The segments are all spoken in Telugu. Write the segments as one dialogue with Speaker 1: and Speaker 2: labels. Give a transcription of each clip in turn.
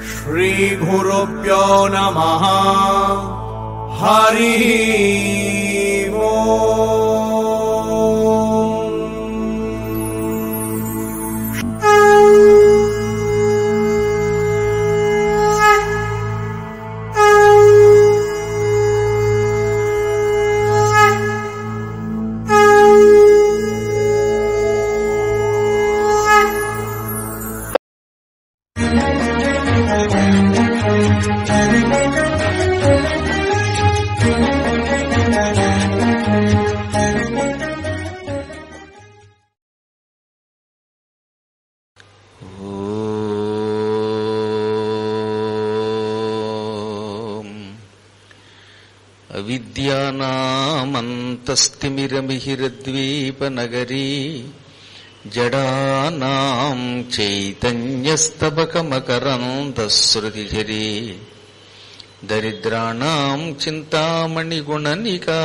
Speaker 1: श्रीगुरुभ्यो नमः। हरि ओम्।
Speaker 2: అవిద్యానామంతస్తిమిరమిహిరద్వీపనగరీ జడానాం చైతన్యస్తబకమకరందశ్రుతిఝరీ దరిద్రాణాం చింతామణిగుణనికా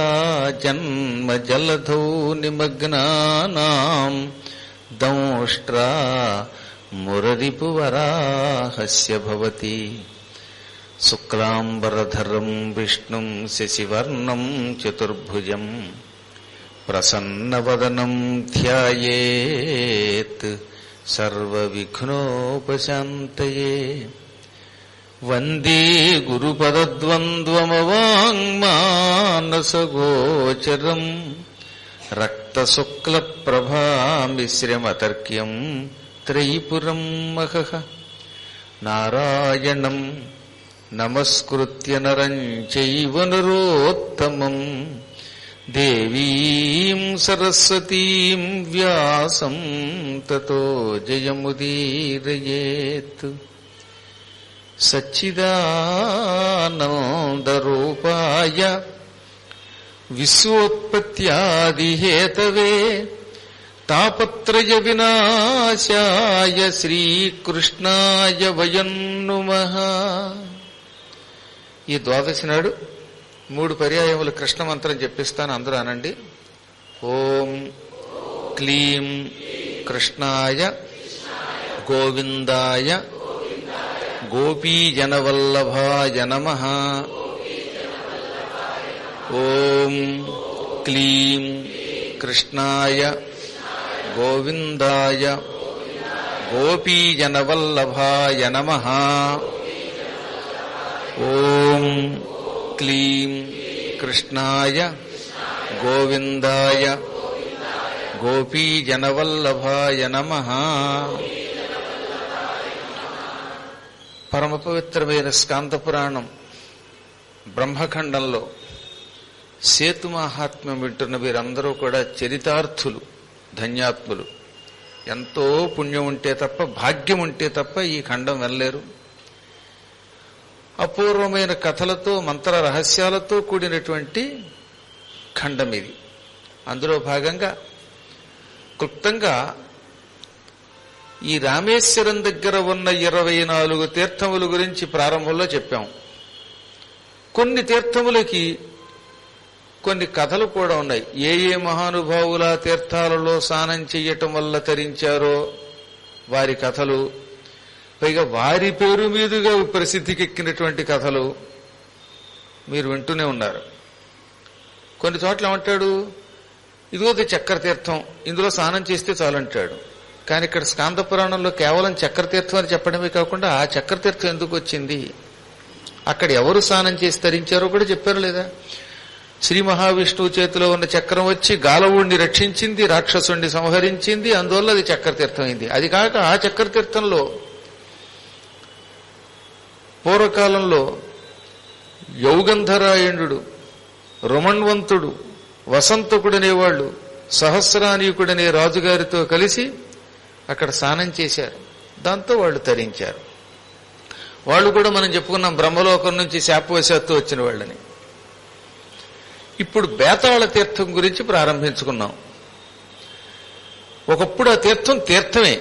Speaker 2: జన్మజలధౌ నిమగ్నానాం దంష్ట్రా మురరిపువరాహస్య భవతి. శుక్లాంబరధరం విష్ణుం శశివర్ణం చతుర్భుజం ప్రసన్నవదనం ధ్యాయేత్ సర్వవిఘ్నోపశాంతయే. వందే గురుపదద్వంద్వమవాङ्మానసగోచరం రక్తశుక్లప్రభామిశ్రమతర్క్యం త్రైపురం మహః. నారాయణం నమస్కృత్య నరం చైవ నరోత్తమం దేవీం సరస్వతీం వ్యాసం తతో జయముదీరయేత్. సచ్చిదానందరూపాయ విశ్వోత్పత్యాదిహేతవే తాపత్రయ వినాశాయ శ్రీకృష్ణాయ వయం నుమః. ఈ ద్వాదశి నాడు 3 పర్యాయములు కృష్ణ మంత్రం చెప్పిస్తాను, అందరూ అనండి. ఓం క్లీం కృష్ణాయ గోవిందాయ గోపీజనవల్లభాయ నమః. ఓం క్లీం కృష్ణాయ గోవిందాయ గోపీజనవల్లభాయ నమః. ఓం క్లీం కృష్ణాయ గోవిందాయ గోపీజనవల్లభాయ నమః. పరమ పవిత్రమైన స్కాంద పురాణం బ్రహ్మఖండంలో సేతు మహాత్మ్యం వింటున్న వీరందరూ కూడా చరితార్థులు, ధన్యాత్ములు. ఎంతో పుణ్యం ఉంటే తప్ప, భాగ్యం ఉంటే తప్ప ఈ ఖండం వెళ్ళలేరు. అపూర్వమైన కథలతో, మంత్ర రహస్యాలతో కూడినటువంటి ఖండం ఇది. అందులో భాగంగా క్లుప్తంగా ఈ రామేశ్వరం దగ్గర ఉన్న 24 తీర్థముల గురించి ప్రారంభంలో చెప్పాం. కొన్ని తీర్థములకి కొన్ని కథలు కూడా ఉన్నాయి. ఏ ఏ మహానుభావుల తీర్థాలలో స్నానం చెయ్యటం వల్ల తరించారో వారి కథలు, పైగా వారి పేరు మీదుగా ప్రసిద్ధికెక్కినటువంటి కథలు మీరు వింటూనే ఉన్నారు. కొన్ని చోట్ల ఏమంటాడు, ఇదిగో చక్ర తీర్థం, ఇందులో స్నానం చేస్తే చాలంటాడు. కానీ ఇక్కడ స్కాంద పురాణంలో కేవలం చక్రతీర్థం అని చెప్పడమే కాకుండా ఆ చక్రతీర్థం ఎందుకు వచ్చింది, అక్కడ ఎవరు స్నానం చేసి తరించారో కూడా చెప్పారు లేదా. శ్రీ మహావిష్ణువు చేతిలో ఉన్న చక్రం వచ్చి గాలవుణ్ణి రక్షించింది, రాక్షసుణ్ణి సంహరించింది, అందువల్ల అది చక్రతీర్థం అయింది. అది కాక ఆ చక్రతీర్థంలో పూర్వకాలంలో యౌగంధరాయణుడు, రుమణ్వంతుడు, వసంతకుడనేవాళ్లు సహస్రానీకుడనే రాజుగారితో కలిసి అక్కడ స్నానం చేశారు. దాంతో వాళ్ళు తరించారు. వాళ్ళు కూడా మనం చెప్పుకున్నాం బ్రహ్మలోకం నుంచి శాపవశాత్తు వచ్చిన వాళ్ళని. ఇప్పుడు బేతాళ తీర్థం గురించి ప్రారంభించుకున్నాం. ఒకప్పుడు ఆ తీర్థం తీర్థమే,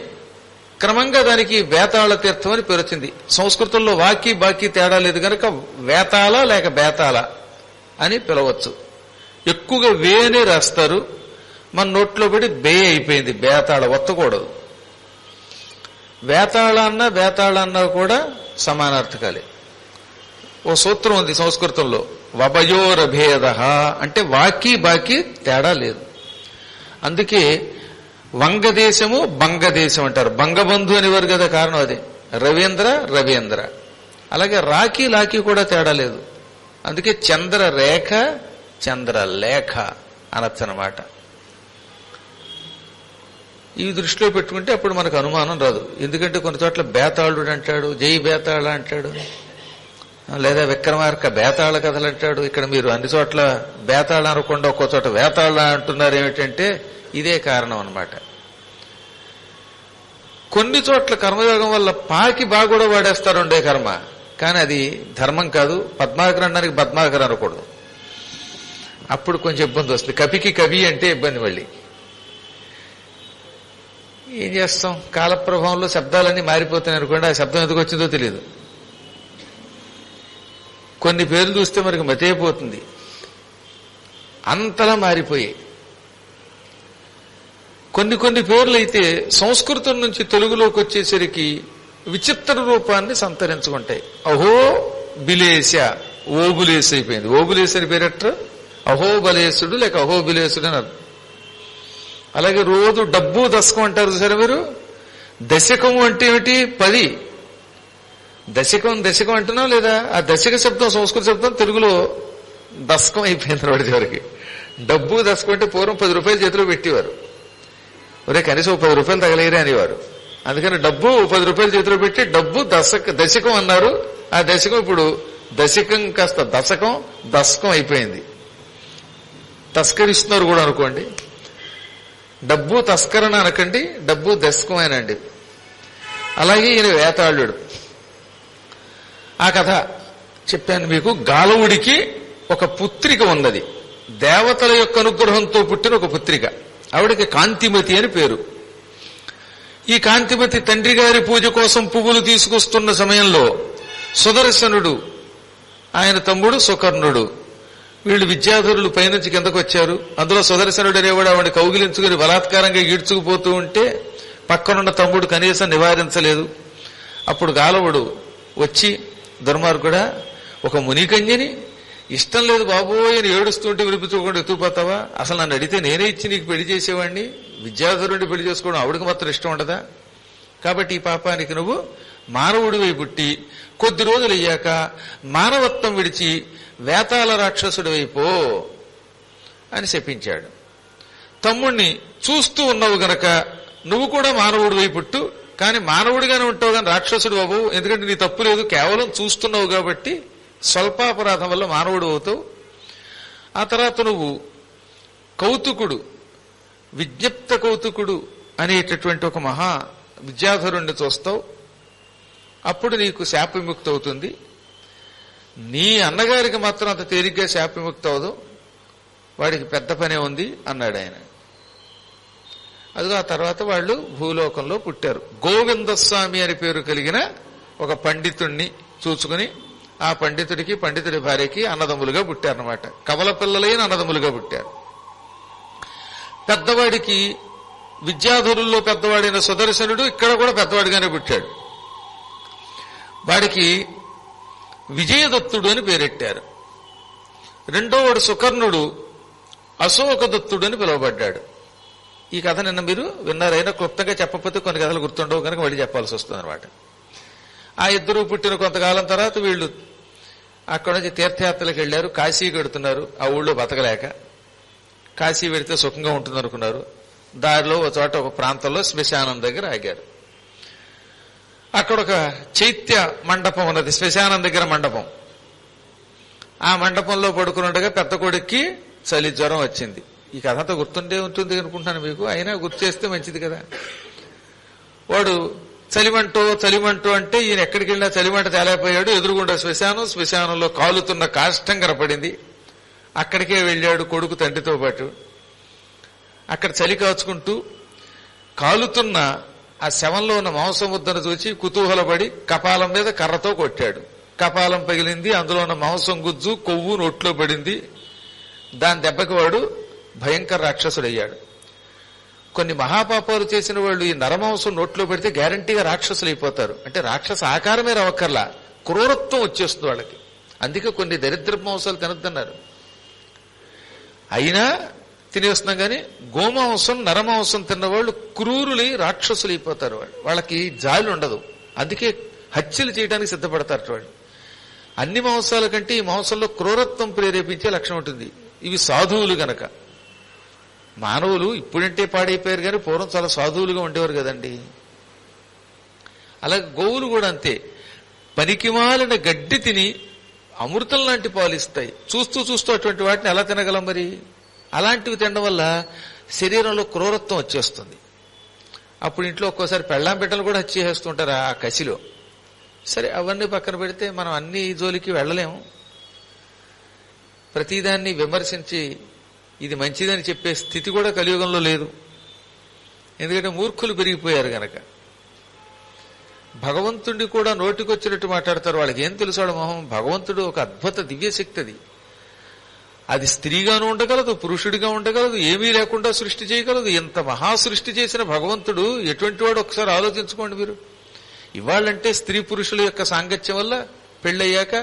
Speaker 2: క్రమంగా దానికి వేతాళ తీర్థం అని పేరు వచ్చింది. సంస్కృతంలో వాకి బాకి తేడా లేదు కనుక వేతాళ లేక బేతాళ అని పిలవచ్చు. ఎక్కువగా వేనే రాస్తారు, మన నోట్లో పడి బే అయిపోయింది, బేతాళ ఒత్తకూడదు. వేతాళ కూడా సమానార్థకాలే. ఓ సూత్రం ఉంది సంస్కృతంలో, వభయోరభేద అంటే వాకి బాకి తేడా లేదు. అందుకే వంగదేశము బంగదేశం అంటారు. బంగబంధు అనేవారు కదా, కారణం అదే. రవీంద్ర. అలాగే రాఖీ లాఖీ కూడా తేడా లేదు. అందుకే చంద్రరేఖ చంద్రలేఖ అనొచ్చనమాట. ఇవి దృష్టిలో పెట్టుకుంటే అప్పుడు మనకు అనుమానం రాదు. ఎందుకంటే కొన్ని చోట్ల బేతాళుడు అంటాడు, జై బేతాళ అంటాడు, లేదా విక్రమార్క బేతాళ కథలు అంటాడు. ఇక్కడ మీరు అన్ని చోట్ల బేతాళ అనకుండా ఒక్కో చోట వేతాళ అంటున్నారు. ఏమిటంటే ఇదే కారణం అన్నమాట. కొన్ని చోట్ల కర్మయోగం వల్ల పాకి బాగా కూడా వాడేస్తారు ఉండే కర్మ, కానీ అది ధర్మం కాదు. పద్మాకర్ అనడానికి పద్మాకర్ అనకూడదు, అప్పుడు కొంచెం ఇబ్బంది వస్తుంది. కవికి కవి అంటే ఇబ్బంది. మళ్ళీ ఏం చేస్తాం, కాలప్రభావంలో శబ్దాలన్నీ మారిపోతున్నాయి అనుకోండి. ఆ శబ్దం ఎందుకు వచ్చిందో తెలియదు. కొన్ని పేర్లు చూస్తే మనకి మతైపోతుంది, అంతలా మారిపోయాయి. కొన్ని పేర్లు అయితే సంస్కృతం నుంచి తెలుగులోకి వచ్చేసరికి విచిత్ర రూపాన్ని సంతరించుకుంటాయి. అహో బిలేశ, ఓబులేశ అయిపోయింది. ఓబులేశ అని పేరట్ర అహోబలేశుడు లేక అహోబిలేశుడు అని అర్థం. అలాగే రోజు డబ్బు దశకం అంటారు సరే మీరు. దశకము అంటే ఏమిటి? 10. దశకం అంటున్నాం లేదా? ఆ దశక శబ్దం సంస్కృత శబ్దం తెలుగులో దశకం అయిపోయింది వాడి చివరికి. డబ్బు దశకం అంటే పూర్వం 10 రూపాయలు చేతిలో పెట్టేవారు. ఒరే కనీసం 10 రూపాయలు తగలేరే అనేవారు. అందుకని డబ్బు 10 రూపాయలు చేతిలో పెట్టి డబ్బు దశకం అన్నారు. ఆ దశకం ఇప్పుడు దశకం కాస్త దశకం అయిపోయింది. తస్కరిస్తున్నారు కూడా అనుకోండి. డబ్బు తస్కరణ అనకండి, డబ్బు దశకం అనండి. అలాగే ఈయన వేతాళుడు. ఆ కథ చెప్పాను మీకు. గాలవుడికి ఒక పుత్రిక ఉన్నది, దేవతల యొక్క అనుగ్రహంతో పుట్టిన ఒక పుత్రిక. ఆవిడకి కాంతిమతి అని పేరు. ఈ కాంతిమతి తండ్రి గారి పూజ కోసం పువ్వులు తీసుకొస్తున్న సమయంలో సుదర్శనుడు, ఆయన తమ్ముడు సుకర్ణుడు, వీళ్ళు విద్యాధరులు పైనుంచి కిందకు వచ్చారు. అందులో సుదర్శనుడు అనేవాడు ఆవిడ కౌగిలించుకుని బలాత్కారంగా ఈడ్చుకుపోతూ ఉంటే పక్కనున్న తమ్ముడు కనీసం నివారించలేదు. అప్పుడు గాలవుడు వచ్చి, దుర్మార్గుడా, ఒక మునికన్యని ఇష్టం లేదు బాబోయ్ అని ఏడుస్తుంటే వినిపించుకోకుండా ఎత్తుకుపోతావా? అసలు నన్ను అడిగితే నేనే ఇచ్చి నీకు పెళ్లి చేసేవాడిని. విద్యాధరుడిని పెళ్లి చేసుకోవడం ఆవిడకి మాత్రం ఇష్టం ఉండదా? కాబట్టి ఈ పాపానికి నువ్వు మానవుడివై పుట్టి కొద్ది రోజులు అయ్యాక మానవత్వం విడిచి వేతాళ రాక్షసుడివైపో అని శపించాడు. తమ్ముణ్ణి చూస్తూ ఉన్నావు గనక నువ్వు కూడా మానవుడివై పుట్టు, కానీ మానవుడిగానే ఉంటావు కానీ రాక్షసుడు బాబు. ఎందుకంటే నీ తప్పు లేదు, కేవలం చూస్తున్నావు కాబట్టి స్వల్పాపరాధం వల్ల మానవుడు అవుతావు. ఆ తర్వాత నువ్వు కౌతుకుడు, విజ్ఞప్త కౌతుకుడు అనేటటువంటి ఒక మహా విద్యాధరుణ్ణి చూస్తావు. అప్పుడు నీకు శాప విముక్తి అవుతుంది. నీ అన్నగారికి మాత్రం అంత తేలిగ్గా శాప విముక్తి అవదు, వాడికి పెద్ద పనే ఉంది అన్నాడు ఆయన. అదిగో ఆ తర్వాత వాళ్ళు భూలోకంలో పుట్టారు. గోవిందస్వామి అని పేరు కలిగిన ఒక పండితుణ్ణి చూసుకుని ఆ పండితుడికి పండితుడి భార్యకి అన్నదమ్ములుగా పుట్టారన్నమాట. కవల పిల్లలైన అన్నదమ్ములుగా పుట్టారు. పెద్దవాడికి విద్యాధరుల్లో పెద్దవాడైన సుదర్శనుడు ఇక్కడ కూడా పెద్దవాడిగానే పుట్టాడు. వాడికి విజయదత్తుడు అని పేరెట్టారు. రెండోవాడు సుకర్ణుడు అశోకదత్తుడు అని పిలువబడ్డాడు. ఈ కథ నిన్న మీరు విన్నారైనా క్లుప్తంగా చెప్పకపోతే కొన్ని కథలు గుర్తుండవు కనుక మళ్ళీ చెప్పాల్సి వస్తుంది అనమాట. ఆ ఇద్దరు పుట్టిన కొంతకాలం తర్వాత వీళ్ళు అక్కడ నుంచి తీర్థయాత్రలకు వెళ్లారు. కాశీ కడుతున్నారు. ఆ ఊళ్ళో బతకలేక కాశీ వెడితే సుఖంగా ఉంటుంది అనుకున్నారు. దారిలో ఒక చోట ఒక ప్రాంతంలో శ్మశానం దగ్గర ఆగారు. అక్కడ ఒక చైత్య మండపం ఉన్నది, శ్మశానం దగ్గర మండపం. ఆ మండపంలో పడుకున్నట్టుగా పెద్ద కొడుక్కి చలి జ్వరం వచ్చింది. ఈ కథ అంతా గుర్తుండే ఉంటుంది అనుకుంటున్నాను మీకు, అయినా గుర్తు చేస్తే మంచిది కదా. వాడు చలిమంటూ అంటే ఈయన ఎక్కడికి వెళ్ళినా చలిమంట తేలేకపోయాడు. ఎదురుగుండా శ్మశానంలో కాలుతున్న కాష్టం కనపడింది. అక్కడికే వెళ్ళాడు కొడుకు తండ్రితో పాటు. అక్కడ చలి కాచుకుంటూ కాలుతున్న ఆ శవంలో ఉన్న మాంసం ముద్దను చూసి కుతూహలపడి కపాలం మీద కర్రతో కొట్టాడు. కపాలం పగిలింది. అందులో ఉన్న మాంసం గుజ్జు కొవ్వు నోట్లో పడింది. దాని దెబ్బకి వాడు భయంకర రాక్షసుడయ్యాడు. కొన్ని మహాపాపాలు చేసిన వాళ్ళు ఈ నరమాంసం నోట్లో పెడితే గ్యారంటీగా రాక్షసులు అయిపోతారు. అంటే రాక్షస ఆకారమే రావక్కర్లా, క్రూరత్వం వచ్చేస్తుంది వాళ్ళకి. అందుకే కొన్ని దరిద్ర మాంసాలు తినొద్దన్నారు. అయినా తినేస్తున్నాం కానీ గోమాంసం నరమాంసం తిన్నవాళ్ళు క్రూరులై రాక్షసులు అయిపోతారు. వాళ్ళకి జాలి ఉండదు. అందుకే హత్యలు చేయడానికి సిద్ధపడతారు వాళ్ళు. అన్ని మాంసాల కంటే ఈ మాంసంలో క్రూరత్వం ప్రేరేపించే లక్షణం ఉంటుంది. ఇవి సాధువులు గనక. మానవులు ఇప్పుడంటే పాడైపోయారు కానీ పూర్వం చాలా సాధువులుగా ఉండేవారు కదండి. అలాగే గోవులు కూడా అంతే. పనికిమాలిన గడ్డి తిని అమృతం లాంటి పాలు ఇస్తాయి. చూస్తూ చూస్తూ అటువంటి వాటిని ఎలా తినగలం మరి? అలాంటివి తినడం వల్ల శరీరంలో క్రూరత్వం వచ్చేస్తుంది. అప్పుడు ఇంట్లో ఒక్కోసారి పెళ్ళాం బిడ్డలు కూడా హత్య చేస్తుంటారు ఆ కసిలో. సరే, అవన్నీ పక్కన పెడితే మనం అన్ని జోలికి వెళ్ళలేము. ప్రతిదాన్ని విమర్శించి ఇది మంచిదని చెప్పే స్థితి కూడా కలియుగంలో లేదు. ఎందుకంటే మూర్ఖులు పెరిగిపోయారు గనక. భగవంతుడిని కూడా నోటికొచ్చినట్టు మాట్లాడతారు. వాళ్ళకి ఏం తెలుసు వాళ్ళ మొహం? భగవంతుడు ఒక అద్భుత దివ్యశక్తి అది. అది స్త్రీగాను ఉండగలదు, పురుషుడిగా ఉండగలదు, ఏమీ లేకుండా సృష్టి చేయగలదు. ఎంత మహాసృష్టి చేసిన భగవంతుడు ఎటువంటి వాడు ఒకసారి ఆలోచించుకోండి మీరు. ఇవాళ్ళంటే స్త్రీ పురుషుల యొక్క సాంగత్యం వల్ల పెళ్ళయ్యాక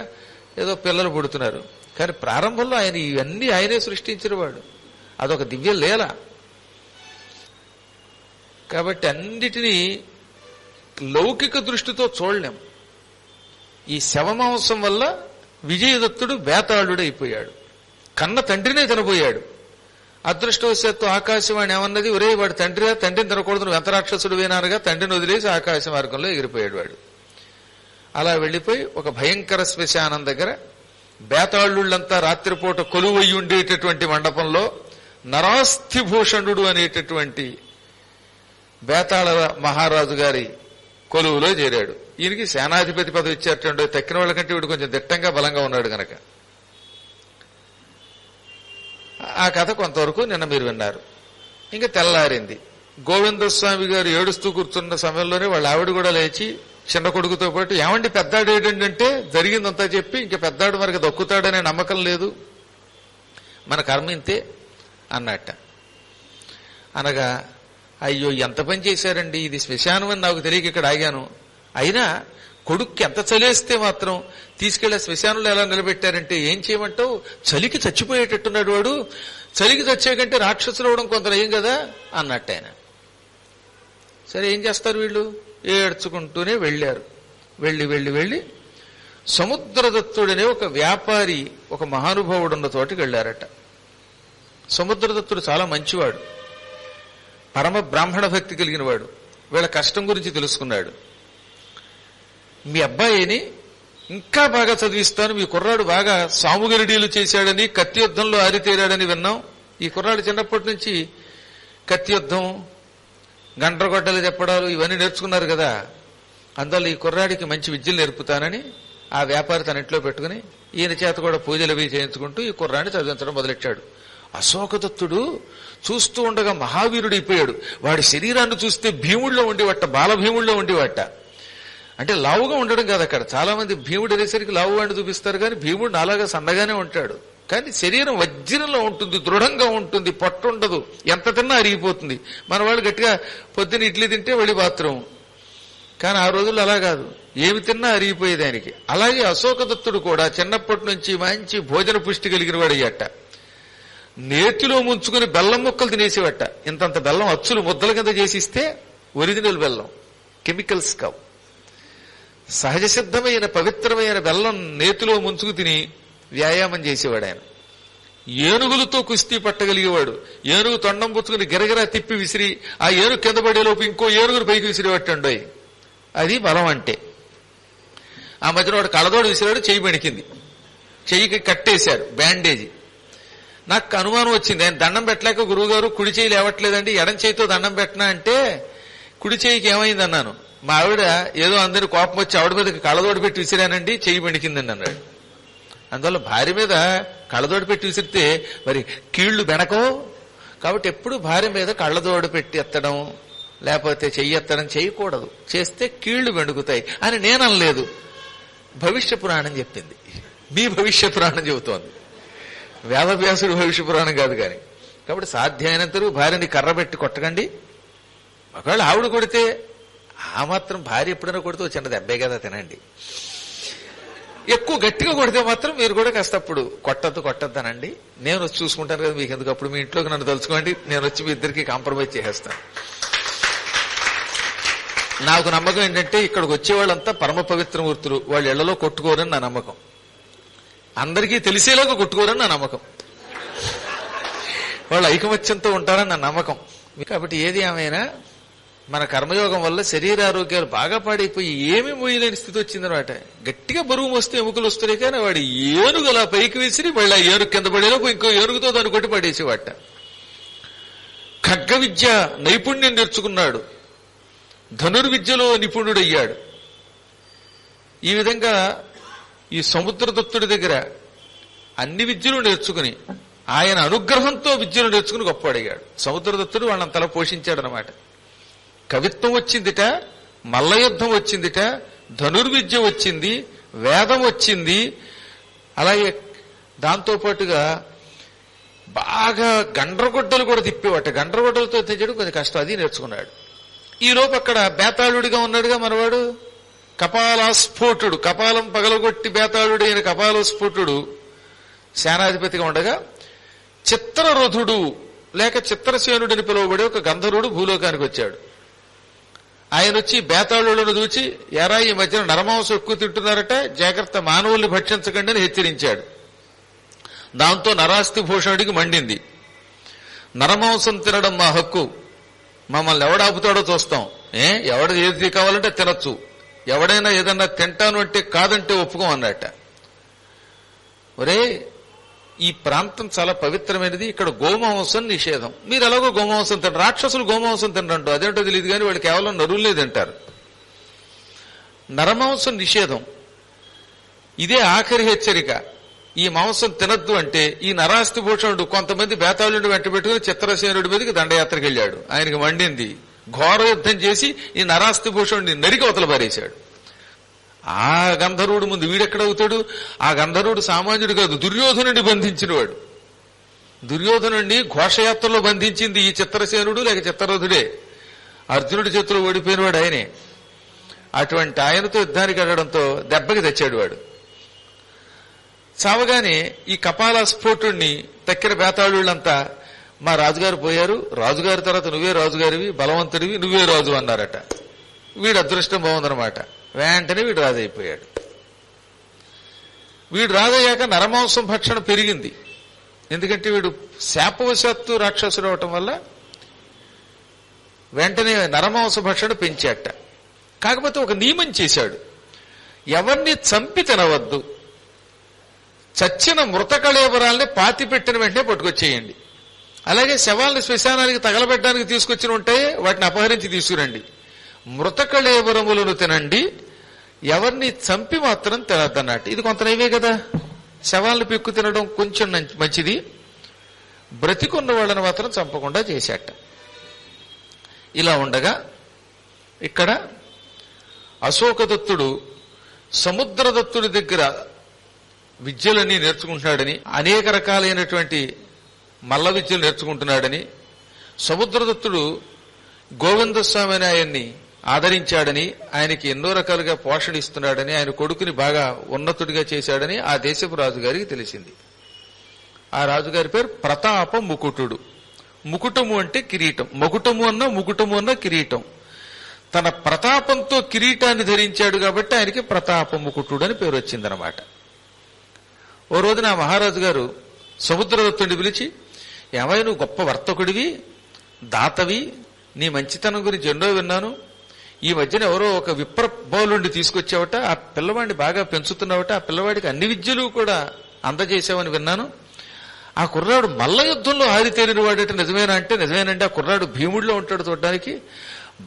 Speaker 2: ఏదో పిల్లలు పుడుతున్నారు. కానీ ప్రారంభంలో ఆయన ఇవన్నీ ఆయనే సృష్టించిన వాడు. అదొక దివ్య లీల. కాబట్టి అన్నిటినీ లౌకిక దృష్టితో చూడలేం. ఈ శవమాంసం వల్ల విజయదత్తుడు బేతాళుడు అయిపోయాడు. కన్న తండ్రినే తినబోయాడు. అదృష్టవశాత్తు ఆకాశవాణి ఏమన్నది, ఒరే వాడు తండ్రిగా, తండ్రిని తినకూడదు, నువ్వు ఎంత రాక్షసుడు వేనారుగా తండ్రిని వదిలేసి ఆకాశ మార్గంలో ఎగిరిపోయాడు వాడు. అలా వెళ్లిపోయి ఒక భయంకర శ్మశానం దగ్గర బేతాళుళ్ళంతా రాత్రిపూట కొలువయ్యి ఉండేటటువంటి మండపంలో నరాస్థిభూషణుడు అనేటటువంటి బేతాళ మహారాజు గారి కొలువులో చేరాడు. ఈయనకి సేనాధిపతి పదవి ఇచ్చారటండి. తక్కిన వాళ్ళకంటే వీడు కొంచెం దిట్టంగా బలంగా ఉన్నాడు గనక. ఆ కథ కొంతవరకు నిన్న మీరు విన్నారు. ఇంకా తెల్లారింది. గోవిందస్వామి గారు ఏడుస్తూ కూర్చున్న సమయంలోనే వాళ్ళ ఆవిడ కూడా లేచి చిన్న కొడుకుతో పాటు, ఏమండి పెద్దాడు ఏంటంటే జరిగిందంతా చెప్పి, ఇంకా పెద్దాడు మనకి దక్కుతాడనే నమ్మకం లేదు, మన కర్మ ఇంతే అన్నట్ట. అనగా, అయ్యో ఎంత పని చేశారండి, ఇది శ్మశానం అని నాకు తెలియక ఇక్కడ ఆగాను. అయినా కొడుక్కి ఎంత చలేస్తే మాత్రం తీసుకెళ్లి శ్మశానంలో ఎలా నిలబెట్టారంటే, ఏం చేయమంటావు, చలికి చచ్చిపోయేటట్టున్నాడు వాడు, చలికి చచ్చే కంటే రాక్షసులు అవడం కొంత నయం కదా అన్నట్టు ఆయన. సరే ఏం చేస్తారు వీళ్ళు? ఏడ్చుకుంటూనే వెళ్ళారు. వెళ్ళి సముద్రదత్తుడనే ఒక వ్యాపారి, ఒక మహానుభావుడు ఉన్న తోటికి వెళ్ళారట. సముద్రదత్తుడు చాలా మంచివాడు, పరమ బ్రాహ్మణ భక్తి కలిగిన వాడు. వీళ్ళ కష్టం గురించి తెలుసుకున్నాడు. మీ అబ్బాయిని ఇంకా బాగా చదివిస్తాను, మీ కుర్రాడు బాగా సాముగరిడీలు చేశాడని, కత్తి యుద్ధంలో ఆరితేరాడని విన్నాం. ఈ కుర్రాడు చిన్నప్పటి నుంచి కత్తి యుద్ధం, గండ్రగొడ్డలు చెప్పడాలు ఇవన్నీ నేర్చుకున్నారు కదా. అందువల్ల ఈ కుర్రాడికి మంచి విద్యలు నేర్పుతానని ఆ వ్యాపారి తన ఇంట్లో పెట్టుకుని ఈయన చేత కూడా పూజలు అవి చేయించుకుంటూ ఈ కుర్రాడిని చదివించడం మొదలెట్టాడు. అశోకదత్తుడు చూస్తూ ఉండగా మహావీరుడైపోయాడు. వాడి శరీరాన్ని చూస్తే భీముడిలో ఉండేవట్ట, బాలభీముడిలో ఉండేవట్ట. అంటే లావుగా ఉండడం కాదు అక్కడ. చాలా మంది భీముడు అనేసరికి లావుగాడిని చూపిస్తారు, కానీ భీముడు అలాగా సన్నగానే ఉంటాడు. కానీ శరీరం వజ్రంలో ఉంటుంది, దృఢంగా ఉంటుంది, పొట్ట ఉండదు, ఎంత తిన్నా అరిగిపోతుంది. మన వాళ్ళు గట్టిగా పొద్దున్న ఇడ్లీ తింటే వెళ్ళి బాత్రూమ్. కానీ ఆ రోజుల్లో అలా కాదు, ఏమి తిన్నా అరిగిపోయేది ఆయనకి. అలాగే అశోకదత్తుడు కూడా చిన్నప్పటి నుంచి మంచి భోజన పుష్టి కలిగిన వాడు అయ్యట. నేతిలో ముంచుకుని బెల్లం ముక్కలు తినేసేవట. ఇంతంత బెల్లం అచ్చులు ముద్దల కింద చేసిస్తే ఒరిజినల్ బెల్లం, కెమికల్స్ కావు, సహజ సిద్ధమైన పవిత్రమైన బెల్లం నేతిలో ముంచుకు తిని వ్యాయామం చేసేవాడు ఆయన. ఏనుగులతో కుస్తీ పట్టగలిగేవాడు. ఏనుగు తొండం పుచ్చుకుని గిరగిరా తిప్పి విసిరి ఆ ఏనుగు కింద పడేలోపు ఇంకో ఏనుగును పైకి విసిరిపట్టండి. అది బలం అంటే. ఆ మధ్యన వాడు కళ్ళదోడు విసిరాడు, చెయ్యి బెణికింది, చెయ్యికి కట్టేశారు బ్యాండేజీ. నాకు అనుమానం వచ్చింది, ఆయన దండం పెట్టలేక గురువుగారు కుడి చేయి లేవట్లేదండి, ఎడం చేయితో దండం పెట్టనా అంటే కుడి చేయికి ఏమైంది అన్నాను. మా ఆవిడ ఏదో అందరి కోపం వచ్చి ఆవిడ మీద కళ్ళదోడు పెట్టి విసిరానండి, చెయ్యి బెణికిందండి అన్నాడు. అందువల్ల భార్య మీద కళ్ళదోడు పెట్టి విసిరితే మరి కీళ్లు బెనకో. కాబట్టి ఎప్పుడు భార్య మీద కళ్ళదోడు పెట్టి ఎత్తడం లేకపోతే చెయ్యి ఎత్తడం చేయకూడదు. చేస్తే కీళ్లు బెణుకుతాయి అని నేను అనలేదు, భవిష్య పురాణం చెప్పింది. మీ భవిష్య పురాణం చెబుతోంది, వేదవ్యాసుడు భవిష్య పురాణం కాదు. కానీ కాబట్టి సాధ్యమైనంతరూ భార్యని కర్రబెట్టి కొట్టకండి. ఒకవేళ ఆవిడ కొడితే ఆ మాత్రం భార్య ఎప్పుడైనా కొడితే చిన్న దెబ్బే కదా తినండి. ఎక్కువ గట్టిగా కొడితే మాత్రం మీరు కూడా కాస్త అప్పుడు కొట్టద్దనండి. నేను వచ్చి చూసుకుంటాను కదా మీకు ఎందుకు, అప్పుడు మీ ఇంట్లోకి నన్ను తలుచుకోండి, నేను వచ్చి మీ ఇద్దరికి కాంప్రమైజ్ చేసేస్తాను. నాకు నమ్మకం ఏంటంటే ఇక్కడికి వచ్చేవాళ్ళంతా పరమ పవిత్రమూర్తులు, వాళ్ళ ఇళ్లలో కొట్టుకోరని నా నమ్మకం. అందరికీ తెలిసేలాగా కొట్టుకోరని నా నమ్మకం. వాళ్ళు ఐకమత్యంతో ఉంటారని నా నమ్మకం. కాబట్టి ఏది ఏమైనా మన కర్మయోగం వల్ల శరీరారోగ్యాలు బాగా పాడైపోయి ఏమీ మోయలేని స్థితి వచ్చిందనమాట. గట్టిగా బరువు మోస్తే ఎముకలు వస్తున్నాయి, కానీ వాడు ఏనుగు అలా పైకి విసిరి మళ్ళీ ఆ ఏనుగు కింద పడేలోపు ఇంకో ఏనుగుతో దాన్ని కొట్టి పడేసేవాట. ఖడ్గ విద్య నైపుణ్యం నేర్చుకున్నాడు, ధనుర్విద్యలో నిపుణుడయ్యాడు. ఈ విధంగా ఈ సముద్రదత్తుడి దగ్గర అన్ని విద్యలు నేర్చుకుని ఆయన అనుగ్రహంతో విద్యలు నేర్చుకుని గొప్పవాడయ్యాడు. సముద్రదత్తుడు వాళ్ళంతలా పోషించాడనమాట. కవిత్వం వచ్చిందిట, మల్లయుద్ధం వచ్చిందిట, ధనుర్విద్య వచ్చింది, వేదం వచ్చింది. అలాగే దాంతోపాటుగా బాగా గండ్రగొడ్డలు కూడా తిప్పేవాట. గండ్రగొడ్డలతో తెచ్చడం కొంచెం కష్టం, అది నేర్చుకున్నాడు. ఈ లోపు అక్కడ బేతాళుడిగా ఉన్నాడుగా మనవాడు కపాలస్ఫోటుడు. కపాలం పగలగొట్టి బేతాళుడు అయిన కపాలస్ఫోటుడు సేనాధిపతిగా ఉండగా చిత్రరథుడు లేక చిత్రసేనుడని పిలువబడే ఒక గంధర్వుడు భూలోకానికి వచ్చాడు. ఆయన వచ్చి బేతాళులను చూచి, ఎరా ఈ మధ్యన నరమాంసం ఎక్కువ తింటున్నారట, జాగ్రత్త, మానవుల్ని భక్షించకండి అని హెచ్చరించాడు. దాంతో నరాస్తి భూషణుడికి మండింది. నరమాంసం తినడం మా హక్కు, మమ్మల్ని ఎవడాపుతాడో చూస్తాం. ఎవడ ఏది కావాలంటే తినచ్చు, ఎవడైనా ఏదన్నా తింటాను అంటే కాదంటే ఒప్పుకోం అన్నట్ట. ఒరే, ఈ ప్రాంతం చాలా పవిత్రమైనది, ఇక్కడ గోమాంసం నిషేధం. మీరు ఎలాగో గోమాంసం తినరు, రాక్షసులు గోమాంసం తినరంటూ అదేంటో తెలియదు, కానీ వాళ్ళు కేవలం నరువులే తింటారు. నరమాంసం నిషేధం, ఇదే ఆఖరి హెచ్చరిక. ఈ మాంసం తినద్దు అంటే ఈ నరాస్తి భూషణుడు కొంతమంది బేతాళుడిని వెంట పెట్టుకుని చిత్రసేనుడి మీదకి దండయాత్రకు వెళ్ళాడు. ఆయనకి మండింది, ఘోర యుద్ధం చేసి ఈ నరాస్తి భూషణుడిని నరికి అవతల పారేశాడు. ఆ గంధర్వుడు ముందు వీడెక్కడవుతాడు? ఆ గంధర్వుడు సామాన్యుడు కాదు, దుర్యోధనుడిని బంధించినవాడు. దుర్యోధనుడిని ఘోషయాత్రలో బంధించింది ఈ చిత్రసేనుడు లేక చిత్రరథుడే. అర్జునుడి చేతిలో ఓడిపోయినవాడు ఆయనే. అటువంటి ఆయనతో యుద్ధానికి వెళ్ళడంతో దెబ్బకి తెచ్చాడు వాడు. చావగానే ఈ కపాలస్ఫోటుణ్ణి తక్కిన బేతాళుళ్ళంతా, మా రాజుగారు పోయారు, రాజుగారి తర్వాత నువ్వే రాజుగారివి, బలవంతుడివి, నువ్వే రాజు అన్నారట. వీడు అదృష్టం బాగుందనమాట. వెంటనే వీడు రాజైపోయాడు. వీడు రాజయ్యాక నరమాంసం భక్షణ పెరిగింది. ఎందుకంటే వీడు శాపవశాత్తు రాక్షసుడు అవటం వల్ల వెంటనే నరమాంస భక్షణ పెంచాట. కాకపోతే ఒక నియమం చేశాడు, ఎవరిని చంపి తినవద్దు, చచ్చిన మృతకళేబరాల్ని పాతి పెట్టిన వెంటనే పట్టుకొచ్చేయండి. అలాగే శవాల్ని శ్మశానానికి తగలబెట్టడానికి తీసుకొచ్చిన ఉంటాయి, వాటిని అపహరించి తీసుకురండి. మృతకళేబరములను తినండి, ఎవరిని చంపి మాత్రం తినద్దన్నట్టు. ఇది కొంత నైవే కదా, శవాలను పిక్కు తినడం కొంచెం మంచిది, బ్రతికున్న వాళ్ళని మాత్రం చంపకుండా చేశాట. ఇలా ఉండగా ఇక్కడ అశోకదత్తుడు సముద్రదత్తుడి దగ్గర విద్యలన్నీ నేర్చుకుంటున్నాడని, అనేక రకాలైనటువంటి మల్ల విద్యలు నేర్చుకుంటున్నాడని, సముద్రదత్తుడు గోవిందస్వామి అని ఆయన్ని ఆదరించాడని, ఆయనకి ఎన్నో రకాలుగా పోషణ ఇస్తున్నాడని, ఆయన కొడుకుని బాగా ఉన్నతుడిగా చేశాడని ఆ దేశపు రాజుగారికి తెలిసింది. ఆ రాజుగారి పేరు ప్రతాప ముకుటుడు. ముకుటము అంటే కిరీటం, మకుటము అన్న ముకుటము అన్న కిరీటం. తన ప్రతాపంతో కిరీటాన్ని ధరించాడు కాబట్టి ఆయనకి ప్రతాప ముకుటుడు అని పేరు వచ్చిందనమాట. ఓ రోజున ఆ మహారాజు గారు సముద్రదత్తుడిని పిలిచి, ఏమైనా నువ్వు గొప్ప వర్తకుడివి, దాతవి, నీ మంచితనం గురించి ఎన్నో విన్నాను. ఈ మధ్యన ఎవరో ఒక విప్రబౌలుండి తీసుకొచ్చావట, ఆ పిల్లవాడిని బాగా పెంచుతున్నావట, ఆ పిల్లవాడికి అన్ని విద్యలు కూడా అందజేసావని విన్నాను. ఆ కుర్రాడు మల్ల యుద్ధంలో ఆరితేరిన వాడట, నిజమేనా అంటే నిజమేనండి. ఆ కుర్రాడు భీముడిలో ఉంటాడు చూడడానికి.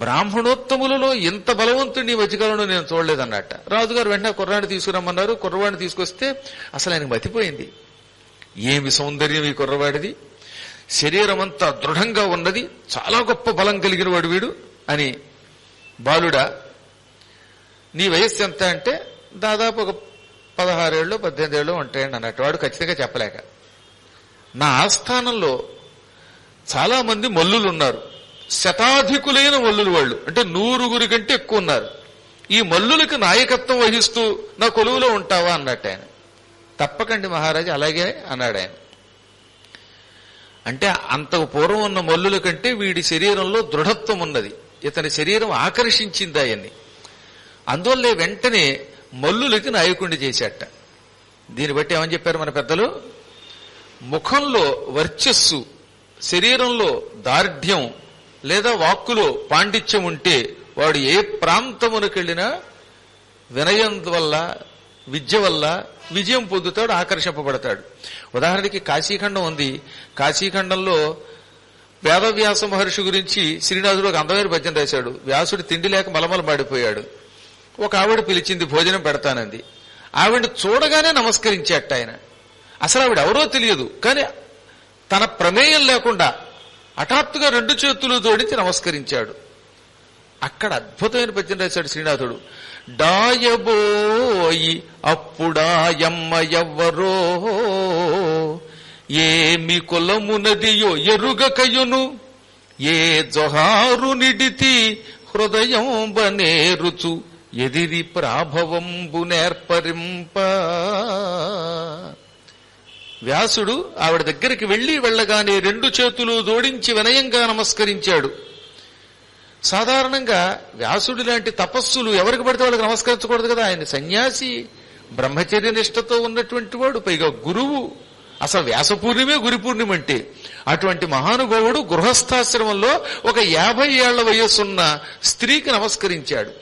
Speaker 2: బ్రాహ్మణోత్తములలో ఎంత బలవంతుడిని ఈ మధ్యకాలంలో నేను చూడలేదన్నట్ట. రాజుగారు వెంటనే కుర్రాడిని తీసుకురమ్మన్నారు. కుర్రవాడిని తీసుకొస్తే అసలు ఆయనకు మతిపోయింది. ఏమి సౌందర్యం ఈ కుర్రవాడిది, శరీరం అంతా దృఢంగా ఉన్నది, చాలా గొప్ప బలం కలిగిన వాడు వీడు అని. బాలుడా, నీ వయస్సు ఎంత అంటే దాదాపు ఒక 16 ఏళ్ళు 18 ఏళ్ళు ఉంటాయండి అన్నట్టు. వాడు ఖచ్చితంగా చెప్పలేక, నా ఆస్థానంలో చాలా మంది మల్లులు ఉన్నారు, శతాధికులైన మల్లులు, వాళ్ళు అంటే 100 కంటే ఎక్కువ ఉన్నారు. ఈ మల్లులకు నాయకత్వం వహిస్తూ నా కొలువులో ఉంటావా అన్నట్టు ఆయన. తప్పకండి మహారాజు, అలాగే అన్నాడు ఆయన. అంటే అంతకు పూర్వం ఉన్న మల్లుల కంటే వీడి శరీరంలో దృఢత్వం ఉన్నది, ఇతని శరీరం ఆకర్షించింది ఆయన్ని. అందువల్లే వెంటనే మల్లులకి నాయకుడిని చేశాట. దీన్ని బట్టి ఏమని చెప్పారు మన పెద్దలు, ముఖంలో వర్చస్సు, శరీరంలో దార్ఢ్యం లేదా వాక్కులో పాండిత్యం ఉంటే వాడు ఏ ప్రాంతమునకెళ్ళినా వినయం వల్ల, విద్య వల్ల విజయం పొందుతాడు, ఆకర్షింపబడతాడు. ఉదాహరణకి కాశీఖండం ఉంది. కాశీఖండంలో వేదవ్యాస మహర్షి గురించి శ్రీనాథుడు ఒక అందమైన పద్యం రాశాడు. వ్యాసుడు తిండి లేక మలమల మాడిపోయాడు. ఒక ఆవిడ పిలిచింది, భోజనం పెడతానంది. ఆవిడ చూడగానే నమస్కరించేట ఆయన. అసలు ఆవిడ ఎవరో తెలియదు, కానీ తన ప్రమేయం లేకుండా హఠాత్తుగా 2 చేతులు జోడించి నమస్కరించాడు. అక్కడ అద్భుతమైన పద్యం రాశాడు శ్రీనాథుడు. డాయబోయి అప్పుడాయమ్మ ఎవ్వరో, ఏమి కులమునదియో ఎరుగకయును, ఏ జొహారు నిడితి హృదయం బనేరుచు, ఎదిరి ప్రాభవంబు నేర్పరింప. వ్యాసుడు ఆవిడ దగ్గరికి వెళ్ళగానే 2 చేతులు జోడించి వినయంగా నమస్కరించాడు. సాధారణంగా వ్యాసుడు లాంటి తపస్సులు ఎవరికి పడితే వాళ్ళకి నమస్కరించకూడదు కదా. ఆయన సన్యాసి, బ్రహ్మచర్య నిష్టతో ఉన్నటువంటి వాడు, పైగా గురువు. అసలు వ్యాస పూర్ణిమే గురి పూర్ణిమ అంటే. అటువంటి మహానుభావుడు గృహస్థాశ్రమంలో ఒక 50 ఏళ్ల వయస్సున్న స్త్రీకి నమస్కరించాడు.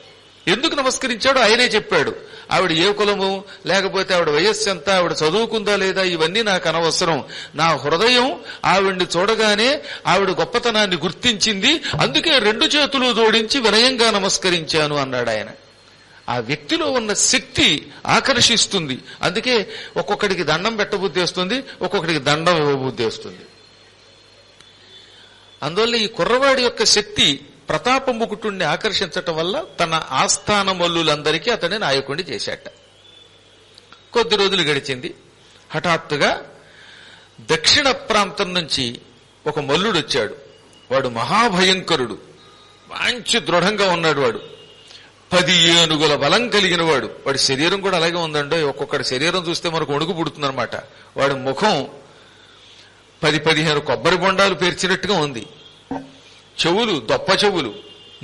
Speaker 2: ఎందుకు నమస్కరించాడో ఆయనే చెప్పాడు. ఆవిడ ఏ కులము, లేకపోతే ఆవిడ వయస్సు ఎంత, ఆవిడ చదువుకుందా లేదా, ఇవన్నీ నాకు అనవసరం. నా హృదయం ఆవిడ్ని చూడగానే ఆవిడ గొప్పతనాన్ని గుర్తించింది, అందుకే 2 చేతులు జోడించి వినయంగా నమస్కరించాను అన్నాడు ఆయన. ఆ వ్యక్తిలో ఉన్న శక్తి ఆకర్షిస్తుంది. అందుకే ఒక్కొక్కడికి దండం పెట్టబుద్ధి వస్తుంది, ఒక్కొక్కడికి దండం ఇవ్వబుద్ధి వస్తుంది. అందువల్ల ఈ కుర్రవాడి యొక్క శక్తి ప్రతాపముకుటుణ్ణి ఆకర్షించటం వల్ల తన ఆస్థాన మల్లులందరికీ అతన్ని నాయకుడిని చేశాట. కొద్ది రోజులు గడిచింది. హఠాత్తుగా దక్షిణ ప్రాంతం నుంచి ఒక మల్లుడు వచ్చాడు. వాడు మహాభయంకరుడు, మంచి దృఢంగా ఉన్నాడు. వాడు 10 ఏనుగుల బలం కలిగిన వాడు. వాడి శరీరం కూడా అలాగే ఉందండో. ఒక్కొక్కటి శరీరం చూస్తే మనకు వణుకు పుడుతుందన్నమాట. వాడి ముఖం 10-15 కొబ్బరి బొండాలు పేర్చినట్టుగా ఉంది. చెవులు దొప్ప చెవులు,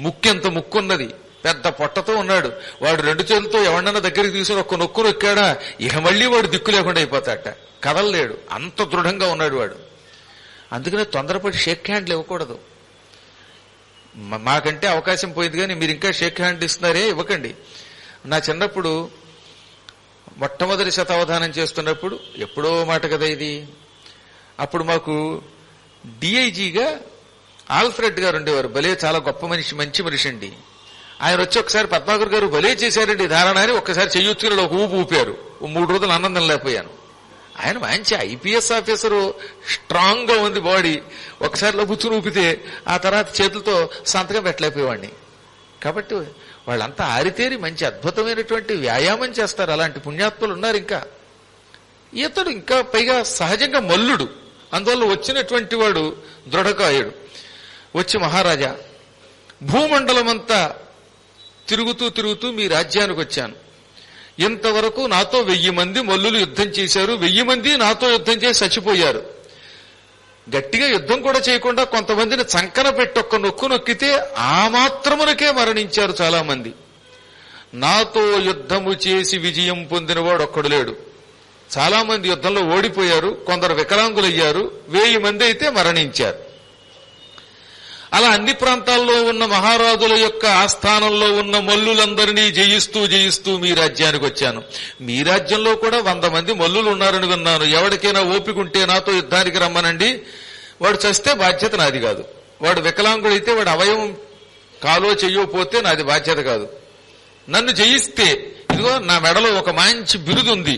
Speaker 2: ముక్కెంత ముక్కున్నది, పెద్ద పొట్టతో ఉన్నాడు. వాడు 2 చేతులతో ఎవడన్నా దగ్గరికి తీసుకుని ఒక్క నొక్కు నొక్కాడా ఇక మళ్లీ వాడు దిక్కు లేకుండా అయిపోతాట, కదలలేడు. అంత దృఢంగా ఉన్నాడు వాడు. అందుకనే తొందరపడి షేక్ హ్యాండ్లు ఇవ్వకూడదు. మాకంటే అవకాశం పోయింది కానీ మీరు ఇంకా షేక్ హ్యాండ్ ఇస్తున్నారే, ఇవ్వకండి. నా చిన్నప్పుడు మొట్టమొదటి శతావధానం చేస్తున్నప్పుడు, ఎప్పుడో మాట కదా ఇది, అప్పుడు మాకు డిఐజీగా ఆల్ఫ్రెడ్ గారు ఉండేవారు. భలే చాలా గొప్ప మనిషి, మంచి మనిషి అండి. ఆయన వచ్చి ఒకసారి పద్మాకర్ గారు భలే చేశారండి ధారణ అని ఒక్కసారి చెయ్యొచ్చుకుని ఒక ఊపు ఊపారు. 3 రోజులు ఆనందం లేకపోయాను. ఆయన మంచి ఐపీఎస్ ఆఫీసరు, స్ట్రాంగ్ గా ఉంది బాడీ. ఒకసారి లబుచ్చుని ఊపితే ఆ తర్వాత చేతులతో సంతకం పెట్టలేకపోయేవాడిని. కాబట్టి వాళ్ళంతా ఆరితేరి మంచి అద్భుతమైనటువంటి వ్యాయామం చేస్తారు. అలాంటి పుణ్యాత్ములు ఉన్నారు. ఇంకా ఇతడు ఇంకా పైగా సహజంగా మల్లుడు. అందువల్ల వచ్చినటువంటి వాడు దృఢకాయుడు. వచ్చి, మహారాజా, భూమండలమంతా తిరుగుతూ మీ రాజ్యానికి వచ్చాను. ఇంతవరకు నాతో 1000 మంది మల్లులు యుద్ధం చేశారు. 1000 మంది నాతో యుద్ధం చేసి చచ్చిపోయారు. గట్టిగా యుద్ధం కూడా చేయకుండా కొంతమందిని చంకన పెట్టి ఒక్క నొక్కు నొక్కితే ఆ మాత్రమునకే మరణించారు చాలా మంది. నాతో యుద్ధము చేసి విజయం పొందినవాడు ఒక్కడు లేడు. చాలా మంది యుద్ధంలో ఓడిపోయారు, కొందరు వికలాంగులయ్యారు, 1000 మంది అయితే మరణించారు. అలా అన్ని ప్రాంతాల్లో ఉన్న మహారాజుల యొక్క ఆస్థానంలో ఉన్న మల్లులందరినీ జయిస్తూ మీ రాజ్యానికి వచ్చాను. మీ రాజ్యంలో కూడా 100 మంది మల్లులు ఉన్నారని విన్నాను. ఎవరికైనా ఓపిక ఉంటే నాతో యుద్ధానికి రమ్మనండి. వాడు చస్తే బాధ్యత నాది కాదు. వాడు వికలాంగుడైతే వాడు అవయవం కాలో చెయ్యకపోతే నాది బాధ్యత కాదు. నన్ను జయిస్తే ఇదిగో నా మెడలో ఒక మంచి బిరుదు ఉంది.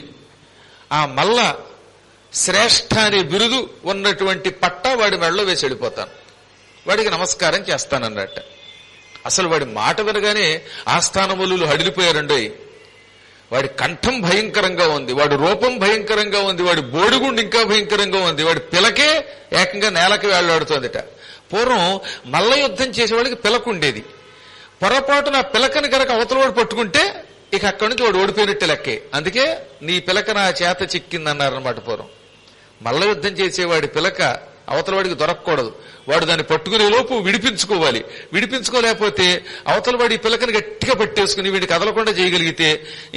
Speaker 2: ఆ మల్ల శ్రేష్ఠ అనే బిరుదు ఉన్నటువంటి పట్ట వాడి మెడలో వేసి వెళ్ళిపోతాను. వాడికి నమస్కారం చేస్తానన్నట్ట. అసలు వాడి మాట వినగానే ఆస్థానములు హడిలిపోయారండోయ్. వాడి కంఠం భయంకరంగా ఉంది, వాడి రూపం భయంకరంగా ఉంది, వాడి బోడిగుండు ఇంకా భయంకరంగా ఉంది, వాడి పిలకే ఏకంగా నేలకి వేళ్లాడుతోందిట. పూర్వం మల్ల యుద్ధం చేసేవాడికి పిలక ఉండేది. పొరపాటున ఆ పిలకని కనుక అవతలవాడు పట్టుకుంటే ఇక అక్కడి నుంచి వాడు ఓడిపోయినట్టు లెక్కే. అందుకే నీ పిలక నా చేత చిక్కిందన్నారనమాట పూర్వం. మల్ల యుద్ధం చేసేవాడి పిలక అవతలవాడికి దొరకకూడదు, వాడు దాన్ని పట్టుకునే లోపు విడిపించుకోవాలి. విడిపించుకోలేకపోతే అవతలవాడి పిలకని గట్టిగా పట్టేసుకుని వీడిని కదలకుండా చేయగలిగితే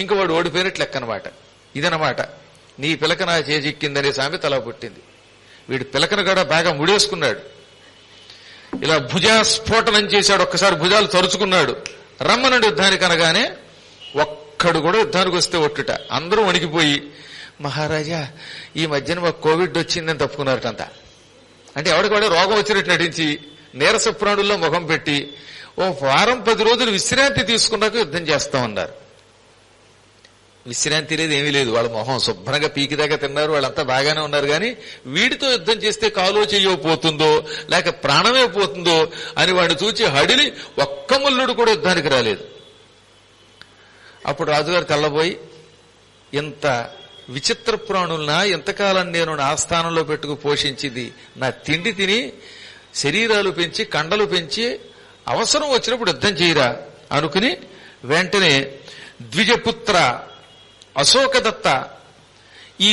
Speaker 2: ఇంక వాడు ఓడిపోయినట్లు లెక్క అనమాట. ఇదనమాట నీ పిలక నా చేజిక్కిందనే సామెత అలా పుట్టింది. వీడి పిలకను కూడా బాగా ముడేసుకున్నాడు, ఇలా భుజాస్ఫోటనం చేశాడు, ఒక్కసారి భుజాలు తరుచుకున్నాడు. రమ్మనండి యుద్ధానికి అనగానే ఒక్కడు కూడా యుద్ధానికి వస్తే ఒట్టుట. అందరూ వణికిపోయి మహారాజా ఈ మధ్యన మాకు కోవిడ్ వచ్చిందని తప్పుకున్నారటంతా. అంటే ఎవడికి రోగం వచ్చినట్టు నటించి నీరస ప్రాణుల్లో ముఖం పెట్టి ఓ వారం 10 రోజులు విశ్రాంతి తీసుకున్నాక యుద్ధం చేస్తామన్నారు. విశ్రాంతి లేదు, ఏమీ లేదు. వాళ్ళ మొహం శుభ్రంగా పీకిదాకా తిన్నారు, వాళ్ళంతా బాగానే ఉన్నారు. కానీ వీడితో యుద్ధం చేస్తే కాలో చెయ్యో పోతుందో లేక ప్రాణమే పోతుందో అని వాడిని చూచి హడిలి ఒక్క మల్లుడు కూడా యుద్ధానికి రాలేదు. అప్పుడు రాజుగారు తెల్లబోయి, ఇంత విచిత్ర ప్రాణులనా ఎంతకాలం నేను నా స్థానంలో పెట్టుకు పోషించింది, నా తిండి తిని శరీరాలు పెంచి కండలు పెంచి అవసరం వచ్చినప్పుడు యుద్ధం చేయరా అనుకుని వెంటనే ద్విజపుత్ర అశోకదత్త, ఈ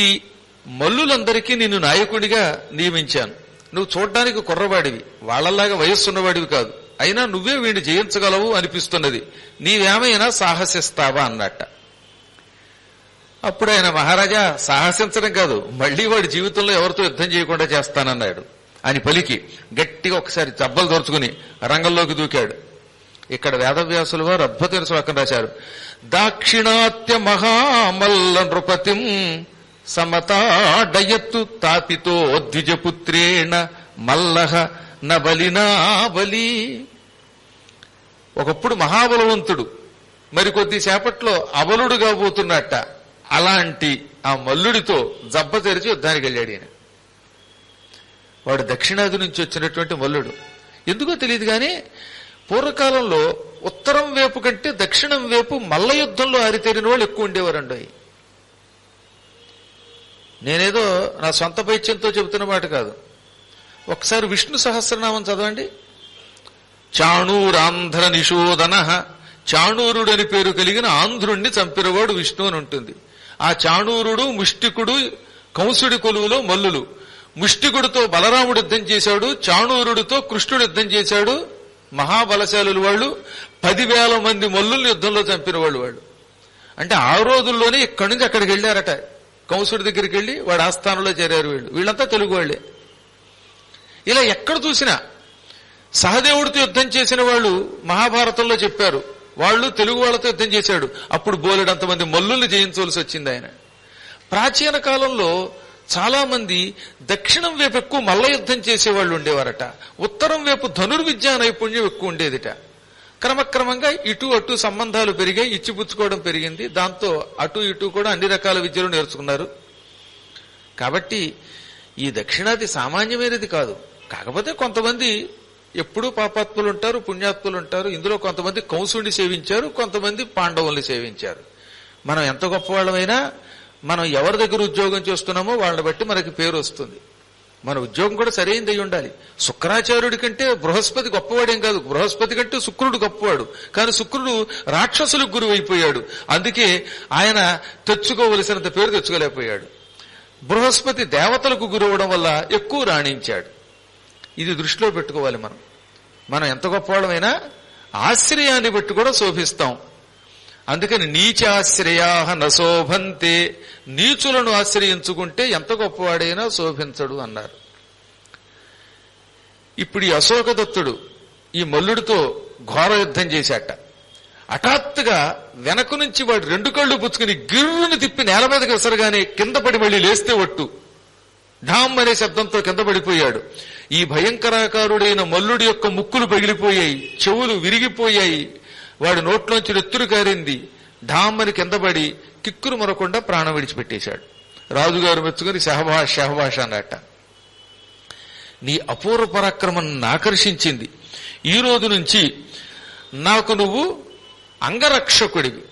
Speaker 2: మల్లులందరికీ నిన్ను నాయకుడిగా నియమించాను. నువ్వు చూడ్డానికి కుర్రవాడివి, వాళ్లలాగా వయస్సున్నవాడివి కాదు, అయినా నువ్వే వీడిని జయించగలవు అనిపిస్తున్నది, నీవేమైనా సాహసిస్తావా అన్నట్ట. అప్పుడు ఆయన మహారాజా సాహసించడం కాదు, మళ్లీ వాడి జీవితంలో ఎవరితో యుద్ధం చేయకుండా చేస్తానన్నాడు అని పలికి గట్టిగా ఒకసారి దెబ్బలు దోర్చుకుని రంగంలోకి దూకాడు. ఇక్కడ వేదవ్యాసుల వారు అద్భుతమైన శ్లోకం రాశారు. దాక్షిణాత్య మహామల్ల నృపతిం సమతాడయత్తు తాపితో ద్విజపుత్రేణ మల్లహ నబలినా బలి. ఒకప్పుడు మహాబలవంతుడు మరికొద్దిసేపట్లో అబలుడు కాబోతున్నట్ట. అలాంటి ఆ మల్లుడితో జబ్బ తెరిచి యుద్ధానికి వెళ్ళాడు ఈయన. వాడు దక్షిణాది నుంచి వచ్చినటువంటి మల్లుడు. ఎందుకో తెలియదు కానీ పూర్వకాలంలో ఉత్తరం వైపు కంటే దక్షిణం వైపు మల్ల యుద్ధంలో ఆరితేరిన వాళ్ళు ఎక్కువ ఉండేవారండి. నేనేదో నా సొంత పైత్యంతో చెబుతున్న మాట కాదు. ఒకసారి విష్ణు సహస్రనామం చదవండి. చాణూరాంధ్ర నిషోధన, చాణూరుడు అని పేరు కలిగిన ఆంధ్రుణ్ణి చంపినవాడు విష్ణు అని ఉంటుంది. ఆ చాణూరుడు ముష్టికుడు కంసుడి కొలువులో మల్లులు. ముష్టికుడితో బలరాముడు యుద్ధం చేశాడు, చాణూరుడితో కృష్ణుడు యుద్ధం చేశాడు. మహాబలశాలులు వాళ్ళు, 10,000 మంది మల్లుల్ని యుద్ధంలో చంపిన వాళ్ళు. అంటే ఆ రోజుల్లోనే ఇక్కడి నుంచి అక్కడికి వెళ్ళారట. కంసుడి దగ్గరికి వెళ్లి వాడు ఆస్థానంలో చేరారు వీళ్ళు. వీళ్ళంతా తెలుగు వాళ్లే. ఇలా ఎక్కడ చూసినా సహదేవుడితో యుద్ధం చేసిన వాళ్ళు మహాభారతంలో చెప్పారు, వాళ్ళు తెలుగు వాళ్లతో యుద్ధం చేశాడు. అప్పుడు బోలెడంతమంది మల్లుల్ని జయించవలసి వచ్చింది ఆయన. ప్రాచీన కాలంలో చాలా మంది దక్షిణం వైపు ఎక్కువ మల్ల యుద్ధం చేసేవాళ్ళు ఉండేవారట. ఉత్తరం వైపు ధనుర్విద్యా నైపుణ్యం ఎక్కువ ఉండేదిట. క్రమక్రమంగా ఇటు అటు సంబంధాలు పెరిగాయి, ఇచ్చిపుచ్చుకోవడం పెరిగింది. దాంతో అటు ఇటు కూడా అన్ని రకాల విద్యలు నేర్చుకున్నారు. కాబట్టి ఈ దక్షిణాది సామాన్యమైనది కాదు. కాకపోతే కొంతమంది ఎప్పుడూ పాపాత్ములు ఉంటారు, పుణ్యాత్ములు ఉంటారు. ఇందులో కొంతమంది కంసుడిని సేవించారు, కొంతమంది పాండవుల్ని సేవించారు. మనం ఎంత గొప్పవాళ్ళమైనా మనం ఎవరి దగ్గర ఉద్యోగం చేస్తున్నామో వాళ్ళని బట్టి మనకి పేరు వస్తుంది. మన ఉద్యోగం కూడా సరైనది అయి ఉండాలి. శుక్రాచార్యుడి కంటే బృహస్పతి గొప్పవాడేం కాదు, బృహస్పతి కంటే శుక్రుడు గొప్పవాడు. కానీ శుక్రుడు రాక్షసులకు గురువు అయిపోయాడు. అందుకే ఆయన తెచ్చుకోవలసినంత పేరు తెచ్చుకోలేకపోయాడు. బృహస్పతి దేవతలకు గురవడం వల్ల ఎక్కువ రాణించాడు. ఇది దృష్టిలో పెట్టుకోవాలి. మనం ఎంత గొప్పవాళ్ళమైనా ఆశ్రయాన్ని బట్టి కూడా శోభిస్తాం. అందుకని నీచాశ్రయా నశోభంతే, నీచులను ఆశ్రయించుకుంటే ఎంత గొప్పవాడైనా శోభించడు అన్నారు. ఇప్పుడు ఈ అశోకదత్తుడు ఈ మల్లుడితో ఘోర యుద్ధం చేశాట. హఠాత్తుగా వెనక నుంచి వాడు 2 కళ్ళు పుచ్చుకుని గిర్రుని తిప్పి నేల మీదకి విసరగానే కింద పడి మళ్లీ లేస్తే ఒట్టు ఢామ్ అనే శబ్దంతో కింద పడిపోయాడు. ఈ భయంకరాకారుడైన మల్లుడి యొక్క ముక్కులు పగిలిపోయాయి, చెవులు విరిగిపోయాయి, వాడి నోట్లోంచి నెత్తురు కారింది. ఢామ్మని కింద పడి కిక్కురు మరకుండా ప్రాణం విడిచిపెట్టేశాడు. రాజుగారు మెచ్చుకుని షహబాష్ అన్నట్ట. నీ అపూర్వ పరాక్రమం ఆకర్షించింది. ఈ రోజు నుంచి నాకు నువ్వు అంగరక్షకుడివి,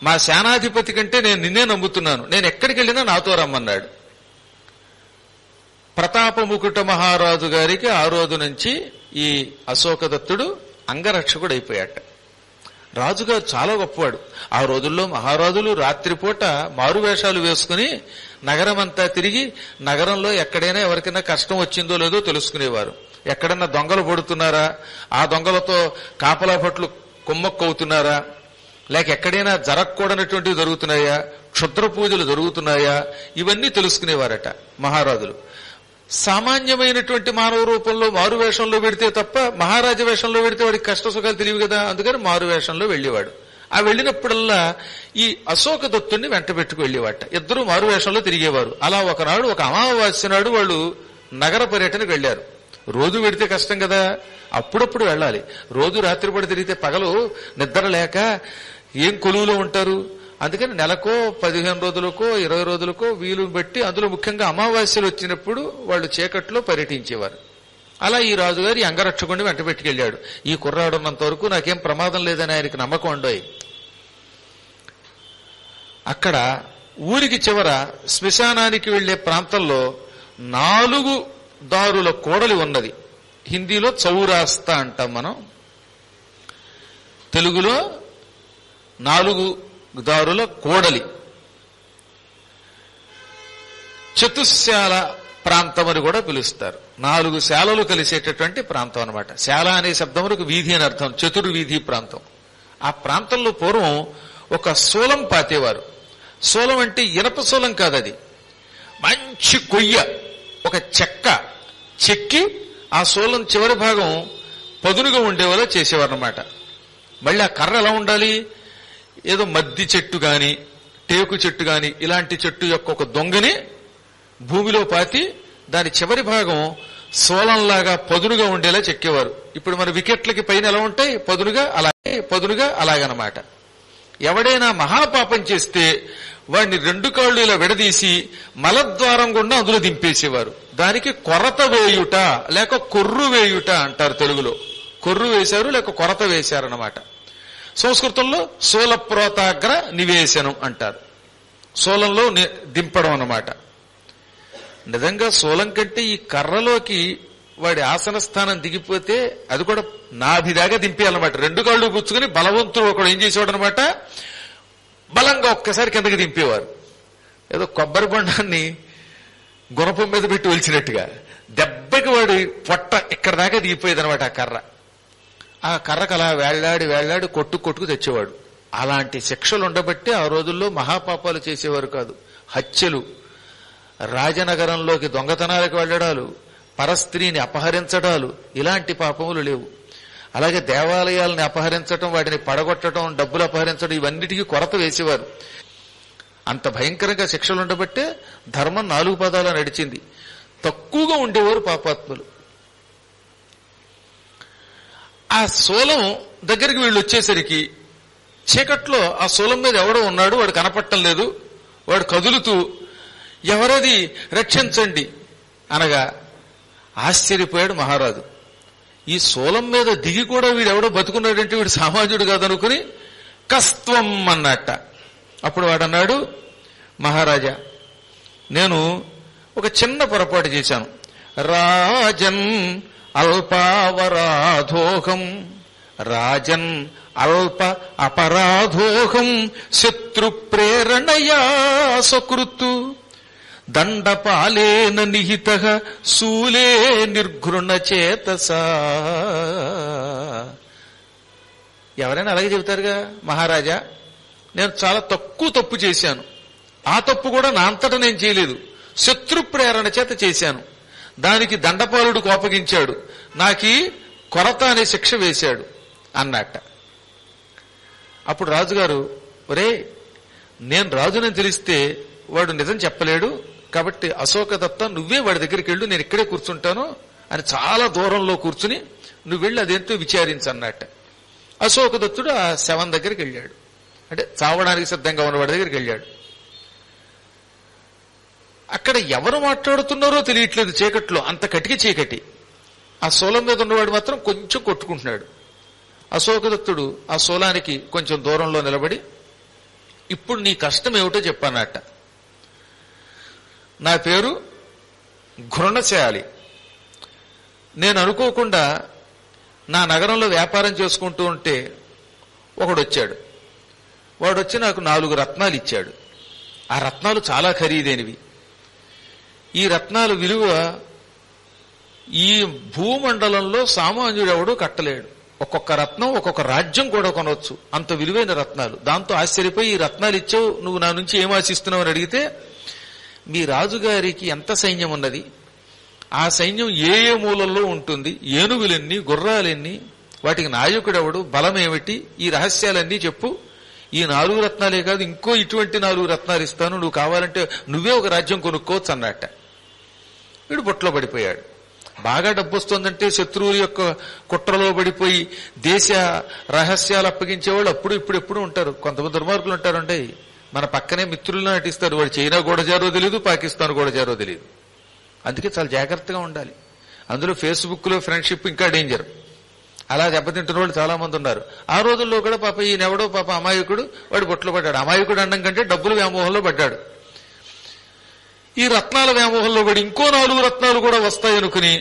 Speaker 2: మా సేనాధిపతి కంటే నేను నిన్నే నమ్ముతున్నాను, నేను ఎక్కడికి వెళ్ళినా నాతో రమ్మన్నాడు. ప్రతాపముకుట మహారాజు గారికి ఆ రోజు నుంచి ఈ అశోకదత్తుడు అంగరక్షకుడు అయిపోయాట. రాజుగారు చాలా గొప్పవాడు. ఆ రోజుల్లో మహారాజులు రాత్రిపూట మారువేషాలు వేసుకుని నగరమంతా తిరిగి నగరంలో ఎక్కడైనా ఎవరికైనా కష్టం వచ్చిందో లేదో తెలుసుకునేవారు. ఎక్కడన్నా దొంగలు పడుతున్నారా, ఆ దొంగలతో కాపలా భట్లు కుమ్మక్కవుతున్నారా, లేక ఎక్కడైనా జరగకూడనటువంటివి జరుగుతున్నాయా, క్షుద్ర పూజలు జరుగుతున్నాయా, ఇవన్నీ తెలుసుకునేవారట మహారాజులు. సామాన్యమైనటువంటి మానవ రూపంలో మారు వేషంలో పెడితే తప్ప మహారాజ వేషంలో పెడితే వాడికి కష్ట సుఖాలు తెలియవు కదా, అందుకని మారు వేషంలో వెళ్లేవాడు. ఆ వెళ్ళినప్పుడల్లా ఈ అశోకదత్తుని వెంట పెట్టుకు వెళ్లేవాట. ఇద్దరు మారు వేషంలో తిరిగేవారు. అలా ఒకనాడు ఒక అమావాస్య నాడు వాళ్ళు నగర పర్యటనకు వెళ్లారు. రోజు వెడితే కష్టం కదా, అప్పుడప్పుడు వెళ్ళాలి. రోజు రాత్రిపడి తిరిగితే పగలు నిద్ర లేక ఏం కొలువులో ఉంటారు. అందుకని నెలకో 15 రోజులకో 20 రోజులకో వీలు బట్టి, అందులో ముఖ్యంగా అమావాస్యలు వచ్చినప్పుడు వాళ్ళు చీకట్లో పర్యటించేవారు. అలా ఈ రాజుగారు ఈ అంగరక్షకుడిని వెంట పెట్టుకెళ్లాడు. ఈ కుర్రాడున్నంత వరకు నాకేం ప్రమాదం లేదని ఆయనకి నమ్మకం ఉండోయి. అక్కడ ఊరికి చివర శ్మశానానికి వెళ్లే ప్రాంతంలో 4 దారుల కోడలి ఉన్నది. హిందీలో చౌరాస్తా అంటాం మనం, తెలుగులో 4 దారుల కోడలి. చతుశాల ప్రాంతం అని కూడా పిలుస్తారు. 4 శాలలు కలిసేటటువంటి ప్రాంతం అనమాట. శాల అనే శబ్దములకు వీధి అని అర్థం, చతుర్వీధి ప్రాంతం. ఆ ప్రాంతంలో పూర్వం ఒక శూలం పాతేవారు. శూలం అంటే ఇనప శూలం కాదు, అది మంచి కొయ్య, ఒక చెక్క చెక్కి ఆ శూలం చివరి భాగం పదునుగా ఉండేవాళ్ళ చేసేవారు అనమాట. మళ్ళీ ఆ కర్ర ఎలా ఉండాలి, ఏదో మద్ది చెట్టు గాని టేకు చెట్టు గాని ఇలాంటి చెట్టు యొక్క ఒక దొంగని భూమిలో పాతి దాని చివరి భాగం శూలంలాగా పదునుగా ఉండేలా చెక్కేవారు. ఇప్పుడు మన వికెట్లకి పైన ఎలా ఉంటాయి పదునుగా అలాగనమాట. ఎవడైనా మహాపాపం చేస్తే వాడిని 2 కాళ్ళు ఇలా విడదీసి మలద్వారం గుండా అందులో దింపేసేవారు. దానికి కొరత వేయుట లేక కొర్రు వేయుట అంటారు. తెలుగులో కొర్రు వేశారు లేక కొరత వేశారన్నమాట. సంస్కృతంలో శూలప్రోతాగ్ర నివేశనం అంటారు. శూలంలో దింపడం అన్నమాట. నిజంగా శూలం కంటే ఈ కర్రలోకి వాడి ఆసన స్థానం దిగిపోతే అది కూడా నాభిదాగా దింపేయాలన్నమాట. 2 కాళ్ళు పుచ్చుకుని బలవంతుడు ఒకడు ఏం చేసేవాడు అనమాట, బలంగా ఒక్కసారి కిందకి దింపేవారు. ఏదో కొబ్బరి బొండాన్ని గుణపం మీద పెట్టి ఒలిచినట్టుగా దెబ్బకి వాడి పొట్ట ఇక్కడ దాకా దిగిపోయేది అనమాట ఆ కర్ర. ఆ కర్రకు అలా వేళ్లాడి కొట్టుకు తెచ్చేవాడు. అలాంటి శిక్షలు ఉండబట్టి ఆ రోజుల్లో మహాపాపాలు చేసేవారు కాదు. హత్యలు, రాజనగరంలోకి దొంగతనాలకు వెళ్లడాలు, పరస్త్రీని అపహరించడాలు, ఇలాంటి పాపములు లేవు. అలాగే దేవాలయాలని అపహరించడం, వాటిని పడగొట్టడం, డబ్బులు అపహరించడం, ఇవన్నిటికీ కొరత వేసేవారు. అంత భయంకరంగా శిక్షలు ఉండబట్టే ధర్మం 4 పదాల నడిచింది. తక్కువగా ఉండేవారు పాపాత్ములు. ఆ శూలం దగ్గరికి వీళ్ళు వచ్చేసరికి చీకట్లో ఆ శూలం మీద ఎవడో ఉన్నాడు, వాడు కనపట్టం లేదు. వాడు కదులుతూ ఎవరది రక్షించండి అనగా ఆశ్చర్యపోయాడు మహారాజు. ఈ శూలం మీద దిగి కూడా వీడెవడో బతుకున్నాడంటే వీడు సామాన్యుడు కాదనుకుని కస్త్వం అన్నట్ట. అప్పుడు వాడన్నాడు, మహారాజా నేను ఒక చిన్న పొరపాటు చేశాను. రాజన్ అల్పావరాధోహం రాజన్ అల్ప అపరాధోహం శత్రు ప్రేరణయా సకృత్తు దండపాలేన నిహిత శూలే నిర్ఘృణ చేతసా. ఎవరైనా అలాగే చెబుతారుగా, మహారాజా నేను చాలా తక్కువ తప్పు చేశాను, ఆ తప్పు కూడా నా అంతటా నేను చేయలేదు, శత్రు ప్రేరణ చేత చేశాను, దానికి దండపాలుడు కోపగించాడు, నాకీ కొరత అనే శిక్ష వేశాడు అన్నట్ట. అప్పుడు రాజుగారు, ఒరే నేను రాజునని తెలిస్తే వాడు నిజం చెప్పలేడు, కాబట్టి అశోకదత్త నువ్వే వాడి దగ్గరికి వెళ్ళు, నేను ఇక్కడే కూర్చుంటాను అని చాలా దూరంలో కూర్చుని నువ్వు వెళ్ళి అదేంటో విచారించన్నట్ట. అశోకదత్తుడు ఆ శవం దగ్గరికి వెళ్ళాడు. అంటే చావడానికి సిద్ధంగా ఉన్న వాడి దగ్గరికి వెళ్ళాడు. అక్కడ ఎవరు మాట్లాడుతున్నారో తెలియట్లేదు చీకట్లో, అంత కటికి చీకటి. ఆ శూలం మీద ఉన్నవాడు మాత్రం కొంచెం కొట్టుకుంటున్నాడు. అశోకదత్తుడు ఆ శూలానికి కొంచెం దూరంలో నిలబడి ఇప్పుడు నీ కష్టం ఏమిటో చెప్పానట. నా పేరు ఘృణశాలి. నేను అనుకోకుండా నా నగరంలో వ్యాపారం చేసుకుంటూ ఉంటే ఒకడు వచ్చాడు. వాడు వచ్చి నాకు 4 రత్నాలు ఇచ్చాడు. ఆ రత్నాలు చాలా ఖరీదైనవి. ఈ రత్నాల విలువ ఈ భూమండలంలో సామాన్యుడు ఎవడూ కట్టలేడు. ఒక్కొక్క రత్నం ఒక్కొక్క రాజ్యం కూడా కొనవచ్చు, అంత విలువైన రత్నాలు. దాంతో ఆశ్చర్యపోయి, ఈ రత్నాలు ఇచ్చావు, నువ్వు నా నుంచి ఏం ఆశిస్తున్నావు అని అడిగితే, మీ రాజుగారికి ఎంత సైన్యం ఉన్నది, ఆ సైన్యం ఏ ఏ మూలల్లో ఉంటుంది, ఏనుగులెన్ని, గుర్రాలెన్ని, వాటికి నాయకుడెవడు, బలమేమిటి, ఈ రహస్యాలన్నీ చెప్పు. ఈ 4 రత్నాలే కాదు, ఇంకో ఇటువంటి 4 రత్నాలు ఇస్తాను, నువ్వు కావాలంటే నువ్వే ఒక రాజ్యం కొనుక్కోవచ్చు అన్నట్ట. వీడు బొట్లో పడిపోయాడు. బాగా డబ్బు వస్తుందంటే శత్రువుల యొక్క కుట్రలో పడిపోయి దేశ రహస్యాలు అప్పగించేవాళ్ళు అప్పుడు ఇప్పుడెప్పుడు ఉంటారు. కొంతమంది దుర్మార్గులు ఉంటారంటే మన పక్కనే మిత్రులను నటిస్తారు. వాడు చైనా గూడజారో తెలియదు, పాకిస్తాన్ గూడజారో తెలియదు. అందుకే చాలా జాగ్రత్తగా ఉండాలి. అందులో ఫేస్బుక్ లో ఫ్రెండ్షిప్ ఇంకా డేంజర్. అలా దెబ్బతింటున్న వాళ్ళు చాలా మంది ఉన్నారు. ఆ రోజుల్లో కూడా పాప ఈయనెవడో పాప అమాయకుడు, వాడు బొట్లో పడ్డాడు. అమాయకుడు అనడం కంటే డబ్బుల వ్యామోహంలో పడ్డాడు. ఈ రత్నాల వ్యామోహంలో పడి ఇంకో 4 రత్నాలు కూడా వస్తాయనుకుని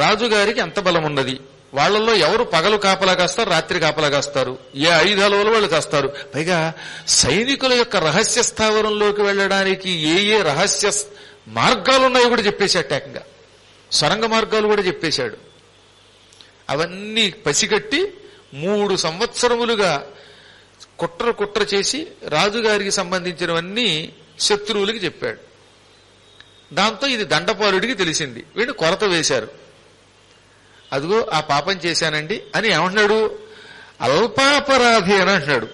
Speaker 2: రాజుగారికి ఎంత బలం ఉన్నది, వాళ్లలో ఎవరు పగలు కాపలా కాస్తారు, రాత్రి కాపలా కాస్తారు, ఏ ఆయుధాల వల్ల వాళ్ళు కాస్తారు, పైగా సైనికుల యొక్క రహస్య స్థావరంలోకి వెళ్లడానికి ఏ ఏ రహస్య మార్గాలున్నాయో కూడా చెప్పేశాడు. ఏకంగా సొరంగ మార్గాలు కూడా చెప్పేశాడు. అవన్నీ పసిగట్టి 3 సంవత్సరములుగా కుట్ర చేసి రాజుగారికి సంబంధించినవన్నీ శత్రువులకి చెప్పాడు. దాంతో ఇది దండపాలుడికి తెలిసింది. వీడు కొరత వేశారు. అదిగో ఆ పాపం చేశానండి అని ఏమంటున్నాడు, అల్పాపరాధి అని అంటున్నాడు.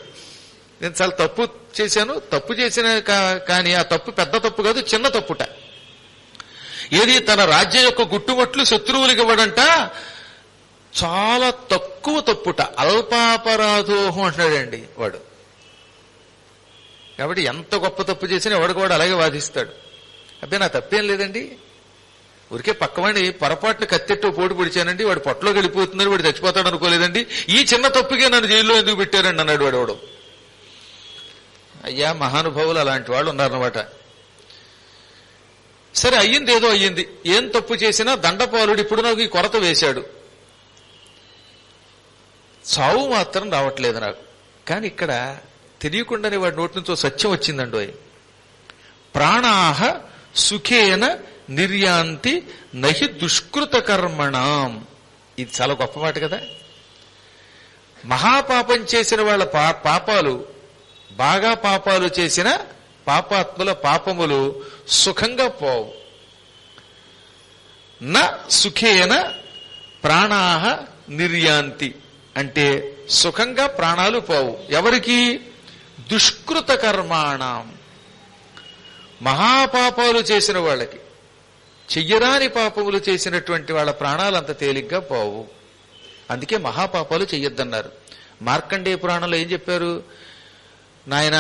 Speaker 2: నేను చాలా తప్పు చేశాను, తప్పు చేసిన కానీ ఆ తప్పు పెద్ద తప్పు కాదు, చిన్న తప్పుట. ఏది తన రాజ్యం యొక్క గుట్టుమట్లు శత్రువులకి ఇవ్వడంట చాలా తక్కువ తప్పుట, అల్పాపరాధోహం అంటున్నాడండి వాడు. కాబట్టి ఎంత గొప్ప తప్పు చేసినా ఎవడు కూడా అలాగే వాదిస్తాడు. అబ్బే నా తప్పేం లేదండి, ఊరికే పక్కవాడిని పొరపాటున కత్తెట్టో పోటు పొడిచానండి, వాడు పొట్టలో వెళ్ళిపోతుందని వాడు చచ్చిపోతాడు అనుకోలేదండి, ఈ చిన్న తప్పుకే నన్ను జైల్లో ఎందుకు పెట్టారండి అన్నాడు వాడు. అయ్యా మహానుభావులు అలాంటి వాళ్ళు ఉన్నారన్నమాట. సరే అయ్యింది, ఏదో అయ్యింది. ఏం తప్పు చేసినా దండపాలుడు ఇప్పుడు నాకు ఈ కొరత వేశాడు. చావు మాత్రం రావట్లేదు నాకు. కానీ ఇక్కడ తెలియకుండానే వాడి నోటి నుంచి సత్యం వచ్చిందండో. ప్రాణాహ సుఖేన నిర్యాంతి నహి దుష్కృత కర్మణం. ఇది చాలా గొప్ప మాట కదా. మహాపాపం చేసిన వాళ్ళ పాపాలు, బాగా పాపాలు చేసిన పాపాత్ముల పాపములు సుఖంగా పోవు. న సుఖేన ప్రాణాహ నిర్యాంతి అంటే సుఖంగా ప్రాణాలు పోవు. ఎవరికి? దుష్కృత కర్మాణం. మహాపాపాలు చేసిన వాళ్ళకి, చెయ్యరాని పాపములు చేసినటువంటి వాళ్ళ ప్రాణాలు అంత తేలిగ్గా పోవు. అందుకే మహాపాపాలు చెయ్యొద్దన్నారు. మార్కండేయ పురాణంలో ఏం చెప్పారు? నాయన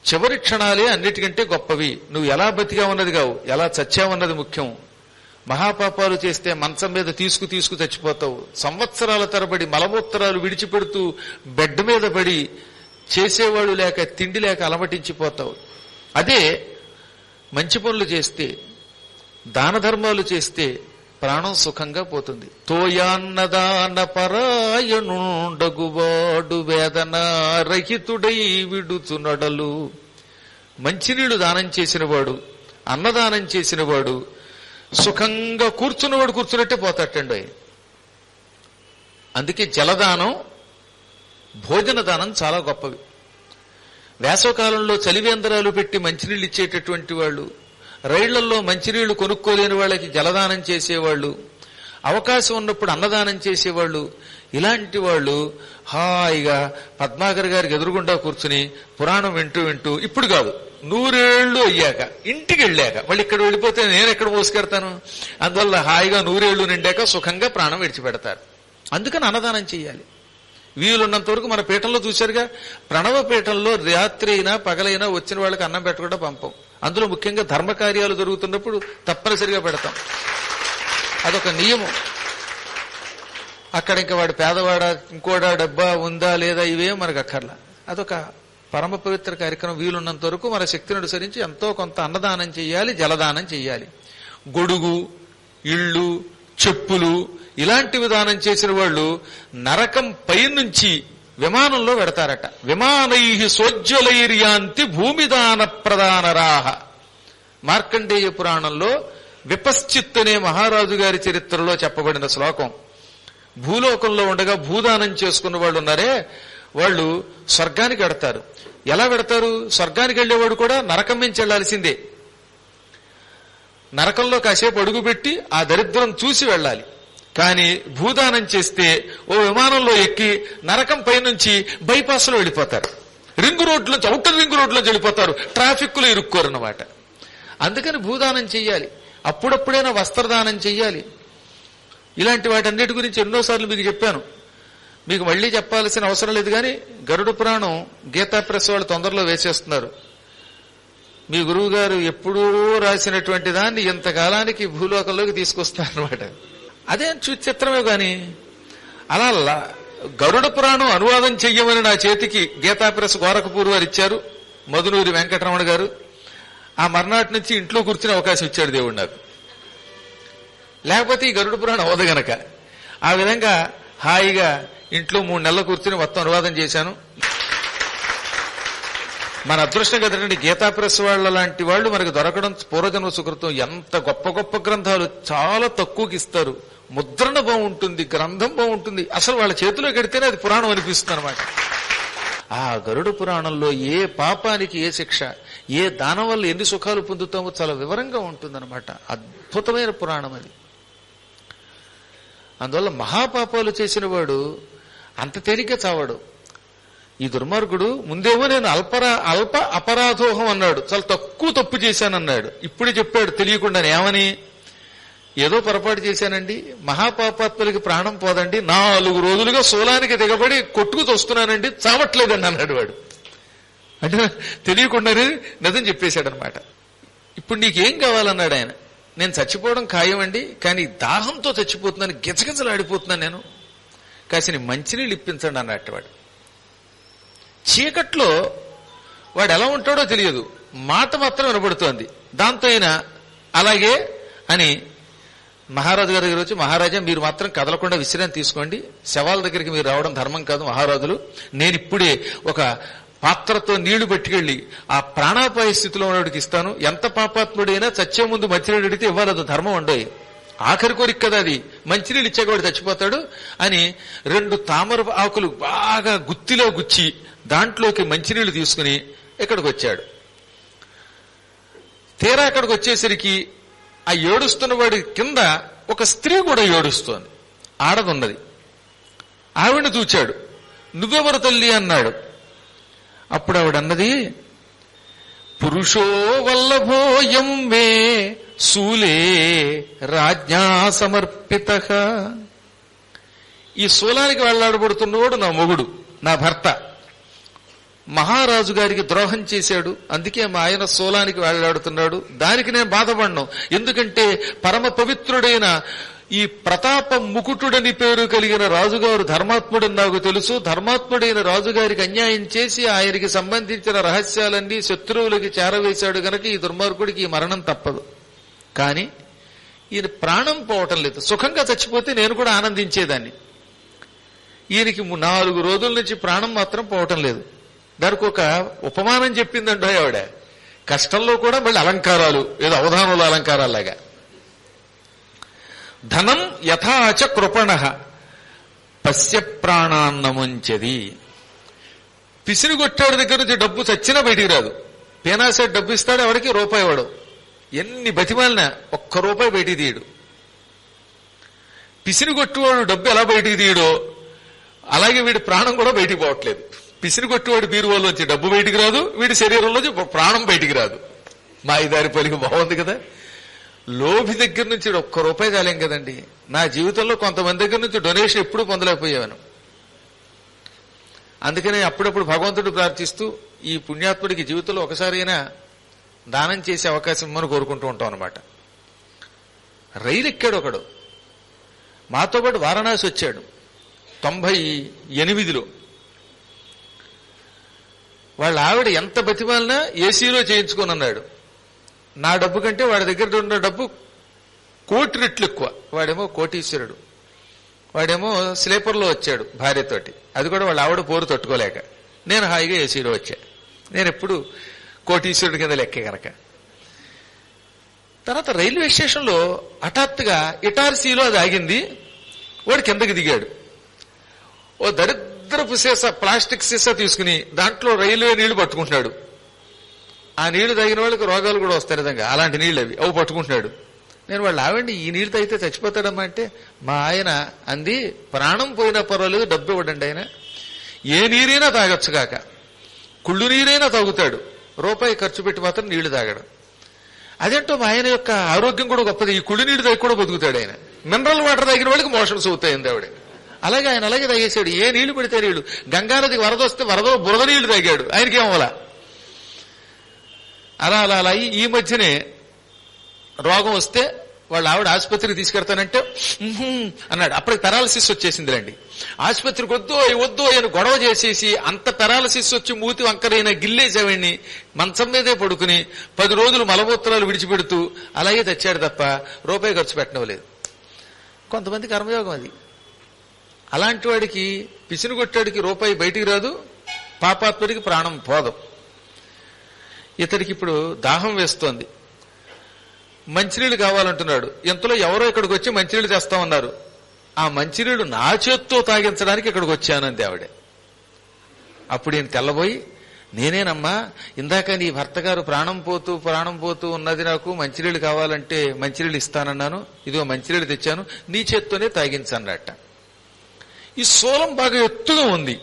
Speaker 2: చివరి క్షణాలే అన్నిటికంటే గొప్పవి, నువ్వు ఎలా బతికావన్నది కావు, ఎలా చచ్చావన్నది ముఖ్యం. మహాపాపాలు చేస్తే మంచం మీద తీసుకు చచ్చిపోతావు. సంవత్సరాల తరబడి మలమూత్రాలు విడిచిపెడుతూ బెడ్ మీద పడి చేసేవాడు లేక తిండి లేక అలమటించిపోతావు. అదే మంచి పనులు చేస్తే, దాన ధర్మాలు చేస్తే ప్రాణం సుఖంగా పోతుంది. తోయాన్నదాన పరాయణుండగువాడు వేదన రహితుడై విడుచునడలు. మంచినీళ్లు దానం చేసినవాడు, అన్నదానం చేసినవాడు సుఖంగా కూర్చున్నవాడు కూర్చున్నట్టే పోతాటండి. అందుకే జలదానం, భోజన దానం చాలా గొప్పవి. వేసవకాలంలో చలివేంద్రాలు పెట్టి మంచినీళ్ళు ఇచ్చేటటువంటి వాళ్ళు, రైళ్లల్లో మంచినీళ్లు కొనుక్కోలేని వాళ్ళకి జలదానం చేసేవాళ్ళు, అవకాశం ఉన్నప్పుడు అన్నదానం చేసేవాళ్ళు, ఇలాంటి వాళ్ళు హాయిగా పద్మాకర్ గారికి ఎదురుగుండా కూర్చుని పురాణం వింటూ ఇప్పుడు కాదు 100 ఏళ్లు అయ్యాక, ఇంటికి వెళ్ళాక, మళ్ళీ ఇక్కడ వెళ్ళిపోతే నేను ఎక్కడ మోసుకెడతాను, అందువల్ల హాయిగా 100 ఏళ్లు నిండాక సుఖంగా ప్రాణం విడిచిపెడతారు. అందుకని అన్నదానం చేయాలి. వీలున్నంత వరకు మన పీఠంలో చూశారుగా, ప్రణవ పీఠంలో రాత్రి అయినా పగలైనా వచ్చిన వాళ్ళకి అన్నం పెట్టకుండా పంపం. అందులో ముఖ్యంగా ధర్మకార్యాలు జరుగుతున్నప్పుడు తప్పనిసరిగా పెడతాం. అదొక నియమం. అక్కడ ఇంకా వాడు పేదవాడా, ఇంకోడా, డబ్బా ఉందా లేదా, ఇవేం మనకు అక్కర్లా. అదొక పరమ పవిత్ర కార్యక్రమం వీలున్నంత వరకు మన శక్తిని అనుసరించి ఎంతో కొంత అన్నదానం చెయ్యాలి, జలదానం చెయ్యాలి. గొడుగు, ఇళ్ళు, చెప్పులు ఇలాంటి విధానం చేసిన వాళ్ళు నరకం పైనుంచి విమానంలో పెడతారట. విమానై సోజ్వలైర్యాంతి భూమిదాన ప్రధానరాహ. మార్కండేయ పురాణంలో విపశ్చిత్ అనే మహారాజు గారి చరిత్రలో చెప్పబడిన శ్లోకం. భూలోకంలో ఉండగా భూదానం చేసుకున్న వాళ్ళు ఉన్నారే, వాళ్ళు స్వర్గానికి వెడతారు. ఎలా వెడతారు? స్వర్గానికి వెళ్లేవాడు కూడా నరకం నుంచి వెళ్లాల్సిందే. నరకంలో కాసేపు అడుగుపెట్టి ఆ దరిద్రం చూసి వెళ్ళాలి. కానీ భూదానం చేస్తే ఓ విమానంలో ఎక్కి నరకం పైనుంచి బైపాస్ లో వెళ్ళిపోతారు. రింగ్ రోడ్లోంచి, ఔటర్ రింగ్ రోడ్లోంచి వెళ్ళిపోతారు. ట్రాఫిక్ లో ఇరుక్కోరన్నమాట. అందుకని భూదానం చెయ్యాలి. అప్పుడప్పుడైనా వస్త్రదానం చెయ్యాలి. ఇలాంటి వాటన్నిటి గురించి ఎన్నోసార్లు మీకు చెప్పాను. మీకు మళ్లీ చెప్పాల్సిన అవసరం లేదు. కానీ గరుడ పురాణం గీతా ప్రెస్ వాళ్ళు తొందరలో వేసేస్తున్నారు. మీ గురువు గారు ఎప్పుడూ రాసినటువంటి దాన్ని ఇంతకాలానికి భూలోకంలోకి తీసుకొస్తారన్నమాట. అదే చిత్రమే. గాని అలా గరుడ పురాణం అనువాదం చెయ్యమని నా చేతికి గీతా ప్రెస్ గోరఖపూర్ వారు ఇచ్చారు, మధునూరి వెంకటరమణ గారు. ఆ మర్నాటి నుంచి ఇంట్లో కూర్చునే అవకాశం ఇచ్చాడు దేవుడు నాకు. లేకపోతే ఈ గరుడ పురాణం అవదు గనక ఆ విధంగా హాయిగా ఇంట్లో 3 నెలలు కూర్చుని మొత్తం అనువాదం చేశాను. మన అదృష్టం కదండి, గీతా ప్రెస్ వాళ్ళ లాంటి వాళ్ళు మనకు దొరకడం పూర్వజన్మ సుకృతం. ఎంత గొప్ప గొప్ప గ్రంథాలు చాలా తక్కువకి ఇస్తారు. ముద్రణ బాగుంటుంది, గ్రంథం బాగుంటుంది. అసలు వాళ్ళ చేతిలో కడితేనే అది పురాణం అనిపిస్తుంది అనమాట. ఆ గరుడ పురాణంలో ఏ పాపానికి ఏ శిక్ష, ఏ దానం వల్ల ఎన్ని సుఖాలు పొందుతామో చాలా వివరంగా ఉంటుందన్నమాట. అద్భుతమైన పురాణం అది. అందువల్ల మహాపాపాలు చేసిన వాడు అంత తేలిగ్గా చావాడు. ఈ దుర్మార్గుడు ముందేమో నేను అల్ప అపరాధోహం అన్నాడు, చాలా తక్కువ తప్పు చేశానన్నాడు. ఇప్పుడే చెప్పాడు తెలియకుండానే ఏమని, ఏదో పొరపాటు చేశానండి, మహాపాపాత్మలకి ప్రాణం పోదండి, 4 రోజులుగా శూలానికి దిగబడి కొట్టుకు తోస్తున్నానండి, చావట్లేదండి అన్నాడు వాడు. అంటే తెలియకుండానే నిజం చెప్పేశాడనమాట. ఇప్పుడు నీకేం కావాలన్నాడు ఆయన. నేను చచ్చిపోవడం ఖాయమండి, కానీ దాహంతో చచ్చిపోతున్నాను, గిజగిజలాడిపోతున్నాను నేను, కాసిన మంచినీళ్ళు ఇప్పించండి అన్నట్టు వాడు. చీకట్లో వాడు ఎలా ఉంటాడో తెలియదు, మాట మాత్రం వినబడుతోంది. దాంతో అయినా అలాగే అని మహారాజు గారి దగ్గర వచ్చి, మహారాజా మీరు మాత్రం కదలకుండా విశ్రాంతి తీసుకోండి, శవాల దగ్గరికి మీరు రావడం ధర్మం కాదు మహారాజులు, నేను ఇప్పుడే ఒక పాత్రతో నీళ్లు పట్టుకెళ్లి ఆ ప్రాణాపాయ స్థితిలో ఉన్నవాడికి ఇస్తాను. ఎంత పాపాత్ముడైనా చచ్చే ముందు మంచినీళ్ళు అడిగితే ఇవ్వాలి, అది ధర్మం ఉండవు, ఆఖరి కోరిక కదా అది, మంచినీళ్ళు ఇచ్చాక వాడు చచ్చిపోతాడు అని 2 తామర ఆకులు బాగా గుత్తిలో గుచ్చి దాంట్లోకి మంచినీళ్లు తీసుకుని ఇక్కడికి వచ్చాడు. తీరా అక్కడికి వచ్చేసరికి ఆ ఏడుస్తున్న వాడి కింద ఒక స్త్రీ కూడా ఏడుస్తోంది, ఆడదున్నది. ఆవిడని చూచాడు. నువ్వెవరు తల్లి అన్నాడు. అప్పుడు ఆవిడన్నది, పురుషో వల్లభోయం వే శూలే రాజ్ఞా సమర్పిత. ఈ శూలానికి వెళ్లాడబడుతున్నవాడు నా మొగుడు, నా భర్త. మహారాజు గారికి ద్రోహం చేశాడు, అందుకే మా ఆయన శూలానికి వెళ్లాడుతున్నాడు. దానికి నేను బాధపడను, ఎందుకంటే పరమ పవిత్రుడైన ఈ ప్రతాప ముకుటుడని పేరు కలిగిన రాజుగారు ధర్మాత్ముడని నాకు తెలుసు. ధర్మాత్ముడైన రాజుగారికి అన్యాయం చేసి ఆయనకి సంబంధించిన రహస్యాలన్నీ శత్రువులకి చేరవేశాడు గనక ఈ దుర్మార్గుడికి ఈ మరణం తప్పదు. కానీ ఈయన ప్రాణం పోవటం లేదు. సుఖంగా చచ్చిపోతే నేను కూడా ఆనందించేదాన్ని. ఈయనకి 4 రోజుల నుంచి ప్రాణం మాత్రం పోవటం లేదు. దానికి ఒక ఉపమానం చెప్పిందంటో ఆవిడ. కష్టంలో కూడా మళ్ళీ అలంకారాలు, ఏదో అవధానంలో అలంకారాల్లాగా. ధనం యథాచ కృపణ పశ్య ప్రాణాన్నముంచది. పిసినిగొట్టాడు దగ్గర నుంచి డబ్బు చచ్చినా బయటికి రాదు. పేనాసెట్ డబ్బు ఇస్తాడు, ఎవరికి రూపాయి ఇవ్వడు. ఎన్ని బతిమాలినా ₹1 బయటికి తీయడు. పిసినిగొట్టువాడు డబ్బు ఎలా బయటికి తీయడో అలాగే వీడి ప్రాణం కూడా బయటికి పోవట్లేదు. పిసినిగొట్టువాడు బీరువాలోంచి డబ్బు బయటికి రాదు, వీడి శరీరంలోంచి ప్రాణం బయటికి రాదు. మా ఇదారి పలికి బాగుంది కదా. లోభి దగ్గర నుంచి ₹1 చాలేం కదండి. నా జీవితంలో కొంతమంది దగ్గర నుంచి డొనేషన్ ఎప్పుడూ పొందలేకపోయాను. అందుకనే అప్పుడప్పుడు భగవంతుడు ప్రార్థిస్తూ ఈ పుణ్యాత్ముడికి జీవితంలో ఒకసారి అయినా దానం చేసే అవకాశం మనం కోరుకుంటూ ఉంటాం అనమాట. రైలు ఎక్కాడు ఒకడు, మాతో పాటు వారణాసి వచ్చాడు 98లో. వాళ్ళ ఆవిడ ఎంత బతిమాలినా ఏసీలో చేయించుకొని అన్నాడు. నా డబ్బు కంటే వాడి దగ్గర ఉన్న డబ్బు 1 కోటి రెట్లు ఎక్కువ. వాడేమో కోటీశ్వరుడు, వాడేమో స్లీపర్లో వచ్చాడు భార్యతోటి, అది కూడా వాళ్ళ ఆవిడ పోరు తట్టుకోలేక. నేను హాయిగా ఏసీలో వచ్చా. నేను ఎప్పుడు కోటీశ్వరుడి కింద లెక్కే కనుక. తర్వాత రైల్వే స్టేషన్లో హఠాత్తుగా ఇటార్సీలో అది ఆగింది. వాడు కిందకి దిగాడు. ఓ దరిద్రపు సీసా, ప్లాస్టిక్ సీసా తీసుకుని దాంట్లో రైల్వే నీళ్లు పట్టుకుంటున్నాడు. ఆ నీళ్లు తాగిన వాళ్ళకి రోగాలు కూడా వస్తాయి నిజంగా, అలాంటి నీళ్ళు అవి. అవి పట్టుకుంటున్నాడు. నేను వాళ్ళు ఆవండి ఈ నీళ్ళు తాగితే చచ్చిపోతాడమ్మా అంటే, మా ఆయన అంది, ప్రాణం పోయినా పర్వాలేదు, డబ్బు ఇవ్వడండి ఆయన, ఏ నీరైనా తాగొచ్చు కాక, కుళ్ళు నీరైనా తాగుతాడు, రూపాయి ఖర్చు పెట్టి మాత్రం నీళ్లు తాగడం. అదేంటో మా ఆయన యొక్క ఆరోగ్యం కూడా గొప్పది, ఈ కుళ్ళు నీళ్లు తాగి కూడా బతుకుతాడు ఆయన. మినరల్ వాటర్ తాగిన వాళ్ళకి మోషన్స్ అవుతాయింది ఆవిడ. అలాగే ఆయన అలాగే తాగేశాడు. ఏ నీళ్లు పెడితే నీళ్లు. గంగానదికి వరద వస్తే వరదలో బురద నీళ్లు తాగాడు. ఆయనకేమోలా. అలా అలా అలా ఈ మధ్యనే రోగం వస్తే వాళ్ళ ఆవిడ ఆసుపత్రికి తీసుకెడతానంటే అన్నాడు. అప్పటికి పెరాలసిస్ వచ్చేసింది రండి. ఆసుపత్రికి వద్దు అని గొడవ చేసేసి అంత పెరాలసిస్ వచ్చి మూతి వంకరైన గిల్లేసేవాడిని మంచం మీదే పడుకుని 10 రోజులు మలమూత్రాలు విడిచిపెడుతూ అలాగే తెచ్చాడు తప్ప రూపాయి ఖర్చు పెట్టడం లేదు. కొంతమంది కర్మయోగం అది. అలాంటి వాడికి పిసినుగొట్టాడికి రూపాయి బయటికి రాదు, పాపాత్ముడికి ప్రాణం పోదు. ఇతడికి ఇప్పుడు దాహం వేస్తోంది, మంచినీళ్ళు కావాలంటున్నాడు. ఇంతలో ఎవరో ఇక్కడికి వచ్చి మంచినీళ్ళు తెస్తామన్నారు. ఆ మంచినీళ్ళు నా చేత్తో తాగించడానికి ఇక్కడికి వచ్చానంది ఆవిడే. అప్పుడు ఈయన తెల్లబోయి, నేనేనమ్మా ఇందాక నీ భర్త గారు ప్రాణం పోతూ ఉన్నది, నాకు మంచినీళ్ళు కావాలంటే మంచినీళ్ళు ఇస్తానన్నాను, ఇదిగో మంచినీళ్ళు తెచ్చాను, నీ చేత్తోనే తాగించన్నట్ట. ఈ శూలం బాగా ఎత్తుగా ఉంది.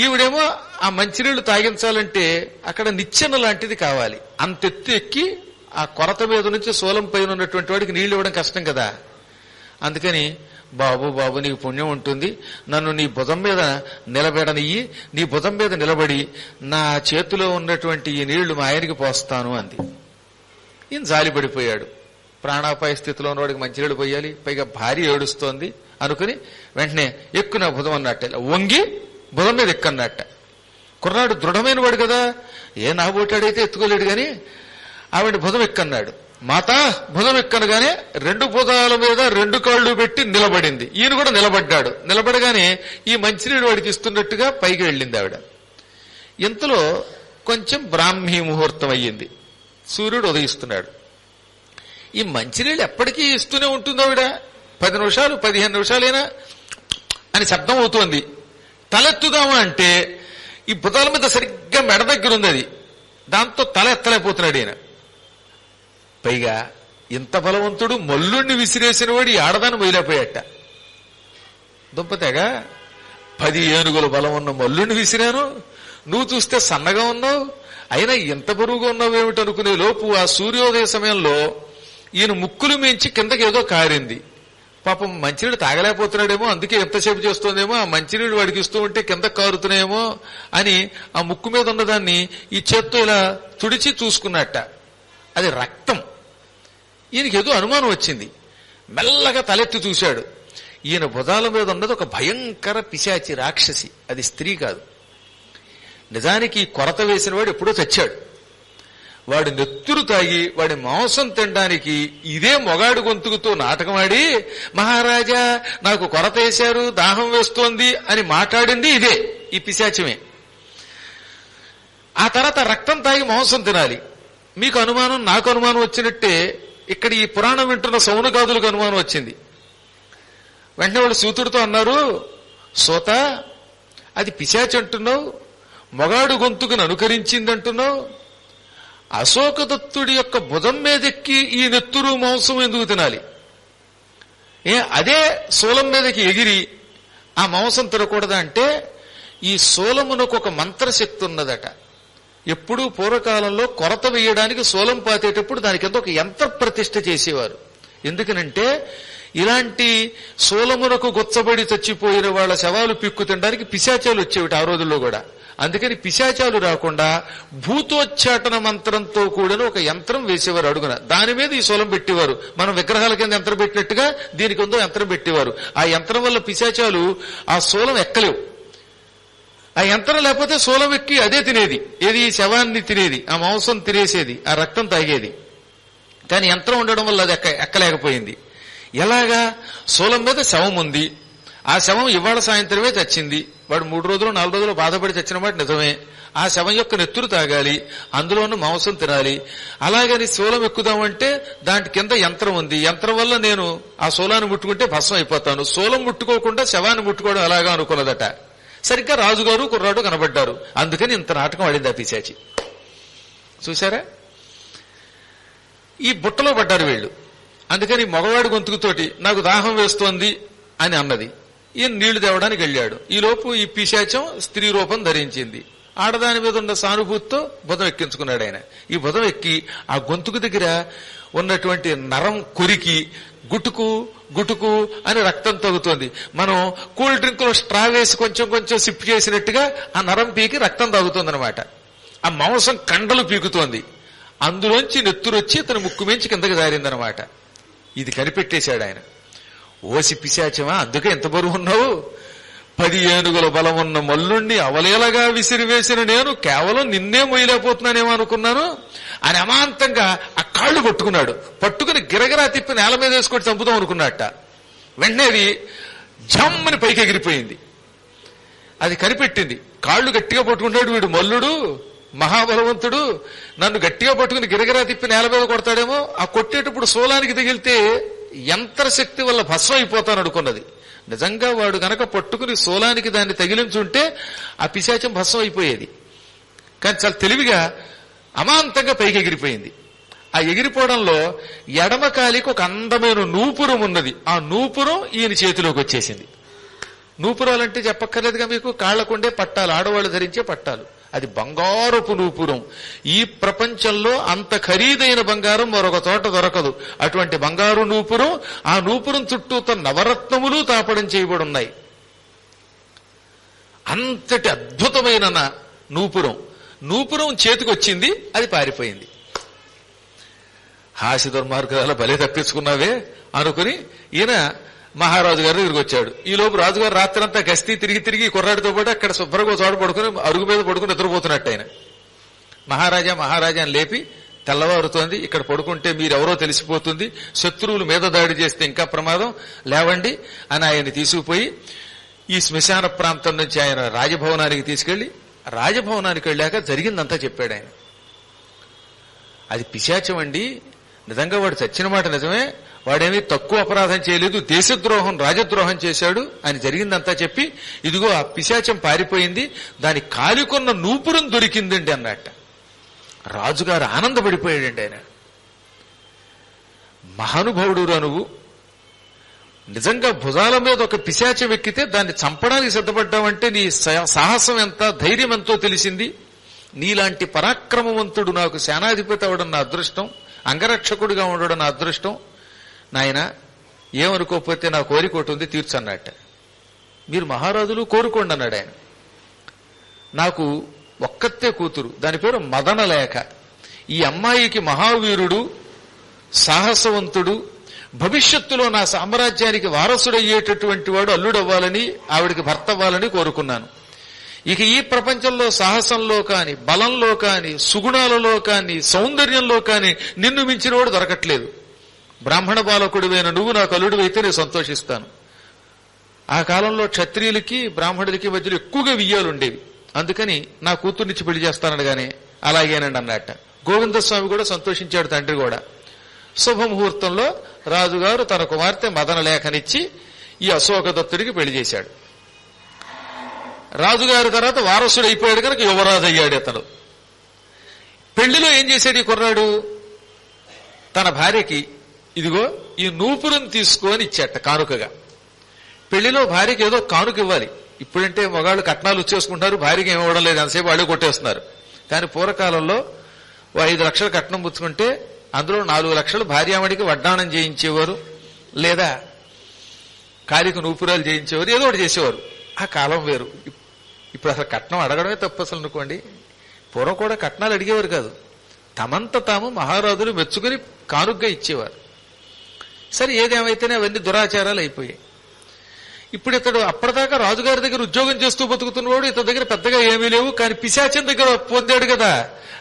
Speaker 2: ఈవిడేమో ఆ మంచినీళ్లు తాగించాలంటే అక్కడ నిచ్చెన లాంటిది కావాలి. అంతెత్తు ఎక్కి ఆ కొరత మీద నుంచి శూలం పైన ఉన్నటువంటి వాడికి నీళ్లు ఇవ్వడం కష్టం కదా. అందుకని బాబు నీకు పుణ్యం ఉంటుంది, నన్ను నీ భుజం మీద నిలబెడనియ్యి, నీ భుజం మీద నిలబడి నా చేతిలో ఉన్నటువంటి ఈ నీళ్లు మా ఆయనకి పోస్తాను అంది. ఈయన జాలిపడిపోయాడు. ప్రాణాపాయ స్థితిలో ఉన్నవాడికి మంచినీళ్ళు పోయాలి, పైగా భార్య ఏడుస్తోంది అనుకుని వెంటనే ఎక్కు నా భుజం అన్నట్ట, వంగి భుజం మీద ఎక్కన్నట్ట. కుర్రాడు దృఢమైన వాడు కదా, ఏ నాబోటాడైతే ఎత్తుకోలేడు గాని ఆవిడ భుజం ఎక్కన్నాడు. మాత భుజం ఎక్కనగానే 2 భుజాల మీద 2 కాళ్ళు పెట్టి నిలబడింది. ఈయన కూడా నిలబడ్డాడు. నిలబడగానే ఈ మంచినీడు వాడికి ఇస్తున్నట్టుగా పైకి వెళ్ళింది ఆవిడ. ఇంతలో కొంచెం బ్రాహ్మీ ముహూర్తం అయ్యింది, సూర్యుడు ఉదయిస్తున్నాడు. ఈ మంచినీళ్ళు ఎప్పటికీ ఇస్తూనే ఉంటుంది ఆవిడ. 10 నిమిషాలు 15 నిమిషాలైనా అని శబ్దం అవుతోంది. తలెత్తుదామా అంటే ఈ భుజాల మీద సరిగ్గా మెడ దగ్గర ఉంది అది, దాంతో తల ఎత్తలేకపోతున్నాడు ఈయన. పైగా ఇంత బలవంతుడు మల్లుణ్ణి విసిరేసిన వాడు ఈ ఆడదాన్ని మొయిలేపోయాట. దుంపతేగా 10 ఏనుగుల బలం ఉన్న మల్లుణ్ణి విసిరాను, నువ్వు చూస్తే సన్నగా ఉన్నావు, అయినా ఇంత బరువుగా ఉన్నావేమిటనుకునే లోపు ఆ సూర్యోదయ సమయంలో ఈయన ముక్కులు మించి కిందకి ఏదో కారింది. పాపం మంచినీళ్ళు తాగలేకపోతున్నాడేమో, అందుకే ఎంతసేపు చేస్తోందేమో, ఆ మంచినీళ్ళు వాడికి ఇస్తూ ఉంటే కింద కారుతున్నాయేమో అని ఆ ముక్కు మీద ఉన్నదాన్ని ఈ చేత్తో ఇలా తుడిచి చూసుకున్నట్ట. అది రక్తం. ఈయనకి ఏదో అనుమానం వచ్చింది. మెల్లగా తలెత్తి చూశాడు. ఈయన భుజాల మీద ఉన్నది ఒక భయంకర పిశాచి రాక్షసి, అది స్త్రీ కాదు. నిజానికి కొరత వేసిన వాడు ఎప్పుడో చచ్చాడు. వాడు నెత్తురు తాగి వాడి మాంసం తినడానికి ఇదే మొగాడు గొంతుకుతో నాటకమాడి, మహారాజా నాకు కొరత వేశారు, దాహం వేస్తోంది అని మాట్లాడింది ఇదే, ఈ పిశాచమే. ఆ తర్వాత రక్తం తాగి మాంసం తినాలి. మీకు అనుమానం, నాకు అనుమానం వచ్చినట్టే ఇక్కడ ఈ పురాణం వింటున్న సౌనకాదులకు అనుమానం వచ్చింది. వెంటనే వాళ్ళు సూతుడితో అన్నారు, సోత అది పిశాచి అంటున్నావు, మొగాడు గొంతుకుని అనుకరించిందంటున్నావు, అశోకదత్తుడి యొక్క భుజం మీదెక్కి ఈ నెత్తురు మాంసం ఎందుకు తినాలి? అదే శూలం మీదకి ఎగిరి ఆ మాంసం తినకూడదా అంటే, ఈ శూలమునకు ఒక మంత్రశక్తి ఉన్నదట. ఎప్పుడూ పూర్వకాలంలో కొరత వేయడానికి శూలం పాతేటప్పుడు దానికి ఎంతో ఒక యంత్ర ప్రతిష్ఠ చేసేవారు. ఎందుకనంటే ఇలాంటి శూలమునకు గుచ్చబడి చచ్చిపోయిన వాళ్ళ శవాలు పిక్కు తినడానికి పిశాచాలు వచ్చేవిటి ఆ రోజుల్లో కూడా. అందుకని పిశాచాలు రాకుండా భూతోచ్చాటన మంత్రంతో కూడిన ఒక యంత్రం వేసేవారు అడుగున. దాని మీద ఈ శూలం పెట్టేవారు. మనం విగ్రహాల కింద యంత్రం పెట్టినట్టుగా దీనికి ఉందో యంత్రం పెట్టేవారు. ఆ యంత్రం వల్ల పిశాచాలు ఆ శూలం ఎక్కలేవు. ఆ యంత్రం లేకపోతే శూలం ఎక్కి అదే తినేది, ఏది శవాన్ని తినేది, ఆ మాంసం తినేసేది, ఆ రక్తం తాగేది. కానీ యంత్రం ఉండడం వల్ల అది ఎక్కలేకపోయింది. ఎలాగా? శూలం మీద శవం ఉంది, ఆ శవం ఇవాళ సాయంత్రమే చచ్చింది, వాడు 3 రోజులు 4 రోజులు బాధపడి చచ్చిన మాట నిజమే. ఆ శవం యొక్క నెత్తురు తాగాలి, అందులోనూ మాంసం తినాలి. అలాగని శూలం ఎక్కుదామంటే దాంట్ కింద యంత్రం ఉంది, యంత్రం వల్ల నేను ఆ శూలాన్ని ముట్టుకుంటే భస్మం అయిపోతాను. శూలం ముట్టుకోకుండా శవాన్ని ముట్టుకోవడం ఎలాగా అనుకున్నదట. సరిగ్గా రాజుగారు కుర్రాడు కనబడ్డారు, అందుకని ఇంత నాటకం ఆడింది ఆ పిశాచి. చూశారా? ఈ బుట్టలో పడ్డారు వీళ్ళు. అందుకని మగవాడి గొంతుకుతోటి నాకు దాహం వేస్తోంది అని అన్నది. ఈయన నీళ్లు తేవడానికి వెళ్ళాడు. ఈలోపు ఈ పిశాచం స్త్రీ రూపం ధరించింది. ఆడదాని మీద ఉన్న సానుభూతితో బుధం ఎక్కించుకున్నాడు ఆయన. ఈ బుధం ఎక్కి ఆ గొంతుకు దగ్గర ఉన్నటువంటి నరం కొరికి గుటుకు గుటుకు అని రక్తం తగ్గుతోంది. మనం కూల్ డ్రింక్ లో స్ట్రా వేసి కొంచెం కొంచెం సిప్ చేసినట్టుగా ఆ నరం పీకి రక్తం తాగుతోంది అనమాట. ఆ మాంసం కండలు పీకుతోంది. అందులోంచి నెత్తురొచ్చి తన ముక్కు మించి కిందకి జారిందనమాట. ఇది కనిపెట్టేశాడు ఆయన. ఓసి పిశాచమా, అందుకే ఎంత బరువు ఉన్నావు? 10 ఏనుగుల బలమున్న మల్లుణ్ణి అవలేలగా విసిరివేసిన నేను కేవలం నిన్నే మొయ్యలేకపోతున్నానేమో అనుకున్నాను అని అమాంతంగా ఆ కాళ్లు పట్టుకున్నాడు. పట్టుకుని గిరగిరా తిప్పి నేల మీద వేసుకొని చంపుదాం అనుకున్నట్ట. వెంటనే అది జమ్మని పైకి ఎగిరిపోయింది. అది కనిపెట్టింది. కాళ్లు గట్టిగా పట్టుకుంటాడు వీడు, మల్లుడు మహాబలవంతుడు, నన్ను గట్టిగా పట్టుకుని గిరగిరా తిప్పి నేల మీద కొడతాడేమో, ఆ కొట్టేటప్పుడు శూలానికి తగిలితే యంత్రశక్తి వల్ల భస్మం అయిపోతాను అనుకున్నది. నిజంగా వాడు గనక పట్టుకుని శూలానికి దాన్ని తగిలించుంటే ఆ పిశాచం భస్మం అయిపోయేది. కానీ చాలా తెలివిగా అమాంతంగా పైకి ఎగిరిపోయింది. ఆ ఎగిరిపోవడంలో ఎడమకాలికి ఒక అందమైన నూపురం ఉన్నది. ఆ నూపురం ఈయన చేతిలోకి వచ్చేసింది. నూపురాలంటే చెప్పక్కర్లేదుగా మీకు, కాళ్లకుండే పట్టాలు, ఆడవాళ్లు ధరించే పట్టాలు. అది బంగారపు నూపురం. ఈ ప్రపంచంలో అంత ఖరీదైన బంగారం మరొక చోట దొరకదు. అటువంటి బంగారు నూపురం, ఆ నూపురం చుట్టూ నవరత్నములు తాపడం చేయబడి ఉన్నాయి. అంతటి అద్భుతమైన నూపురం చేతికొచ్చింది, అది పారిపోయింది. హాసి దుర్మార్గాల బలే తప్పించుకున్నావే అనుకుని ఈయన మహారాజు గారి దగ్గరికి వచ్చాడు. ఈ లోపు రాజుగారు రాత్రంతా గస్తీ తిరిగి తిరిగి కుర్రాడితో పాటు అక్కడ శుభ్రంగా చోట పడుకుని అరుగు మీద పడుకుని నిద్రపోతున్నట్టు ఆయన. మహారాజా అని లేపి, తెల్లవారుతోంది, ఇక్కడ పడుకుంటే మీరెవరో తెలిసిపోతుంది, శత్రువులు మీద దాడి చేస్తే ఇంకా ప్రమాదం, లేవండి అని ఆయన్ని తీసుకుపోయి ఈ శ్మశాన ప్రాంతం నుంచి ఆయన రాజభవనానికి తీసుకెళ్లి, రాజభవనానికి వెళ్ళాక జరిగిందంతా చెప్పాడు ఆయన. అది పిశాచం అండి, నిజంగా వాడు చచ్చిన మాట నిజమే, వాడేమీ తక్కువ అపరాధం చేయలేదు, దేశద్రోహం రాజద్రోహం చేశాడు అని జరిగిందంతా చెప్పి, ఇదిగో ఆ పిశాచం పారిపోయింది, దాని కాలికొన్న నూపురం దొరికిందండి అన్నట్ట. రాజుగారు ఆనందపడిపోయాడండి ఆయన. మహానుభావుడు నువ్వు, నిజంగా భుజాల మీద ఒక పిశాచం ఎక్కితే దాన్ని చంపడానికి సిద్ధపడ్డావంటే నీ సాహసం ఎంత, ధైర్యం ఎంతో తెలిసింది. నీలాంటి పరాక్రమవంతుడు నాకు సేనాధిపతి అవడం నా అదృష్టం, అంగరక్షకుడిగా ఉండడం నా అదృష్టం. నాయన ఏమనుకోకపోతే నా కోరిక ఒకటి ఉంది, తీర్చన్నట్ట. మీరు మహారాజులు కోరుకోండి అన్నాడు ఆయన. నాకు ఒక్కతే కూతురు, దాని పేరు మదనలేఖ. ఈ అమ్మాయికి మహావీరుడు, సాహసవంతుడు, భవిష్యత్తులో నా సామ్రాజ్యానికి వారసుడయ్యేటటువంటి వాడు అల్లుడవ్వాలని, ఆవిడికి భర్త అవ్వాలని కోరుకున్నాను. ఇక ఈ ప్రపంచంలో సాహసంలో కాని, బలంలో కాని, సుగుణాలలో కాని, సౌందర్యంలో కాని నిన్ను మించినవాడు దొరకట్లేదు. బ్రాహ్మణ బాలకుడివైన నువ్వు నాకు అల్లుడివైతే నేను సంతోషిస్తాను. ఆ కాలంలో క్షత్రియులకి బ్రాహ్మణులకి మధ్యలో ఎక్కువగా వియ్యాలు ఉండేవి. అందుకని నా కూతుర్నిచ్చి పెళ్లి చేస్తానగానే అలాగేనండి అన్నట్ట. గోవిందస్వామి కూడా సంతోషించాడు, తండ్రి కూడా. శుభముహూర్తంలో రాజుగారు తన కుమార్తె మదనలేఖనిచ్చి ఈ అశోకదత్తుడికి పెళ్లి చేశాడు. రాజుగారి తర్వాత వారసుడు అయిపోయాడు కనుక యువరాజు అయ్యాడు అతడు. పెళ్లిలో ఏం చేశాడు ఈ కుర్రాడు? తన భార్యకి ఇదిగో ఈ నూపురం తీసుకొని ఇచ్చాట కానుకగా. పెళ్లిలో భార్యకి ఏదో కానుక ఇవ్వాలి. ఇప్పుడంటే మగాళ్ళు కట్నాలు వచ్చేసుకుంటారు, భార్యకి ఏమి ఇవ్వడం లేదు, అంతసేపు వాళ్ళే కొట్టేస్తున్నారు. కానీ పూర్వకాలంలో 5 లక్షలు కట్నం పుచ్చుకుంటే అందులో 4 లక్షలు భార్యామడికి వడ్డాణం చేయించేవారు, లేదా కాలికి నూపురాలు చేయించేవారు, ఏదో ఒకటి చేసేవారు. ఆ కాలం వేరు. ఇప్పుడు అసలు కట్నం అడగడమే తప్పు అసలు అనుకోండి. పూర్వం కూడా కట్నాలు అడిగేవారు కాదు, తమంత తాము మహారాజులు మెచ్చుకుని కానుగ్గా ఇచ్చేవారు. సరే, ఏదేమైతేనే అవన్నీ దురాచారాలు అయిపోయాయి. ఇప్పుడు ఇతడు అప్పటిదాకా రాజుగారి దగ్గర ఉద్యోగం చేస్తూ బతుకుతున్నవాడు, ఇతని దగ్గర పెద్దగా ఏమీ లేవు. కానీ పిశాచం దగ్గర పొందాడు కదా,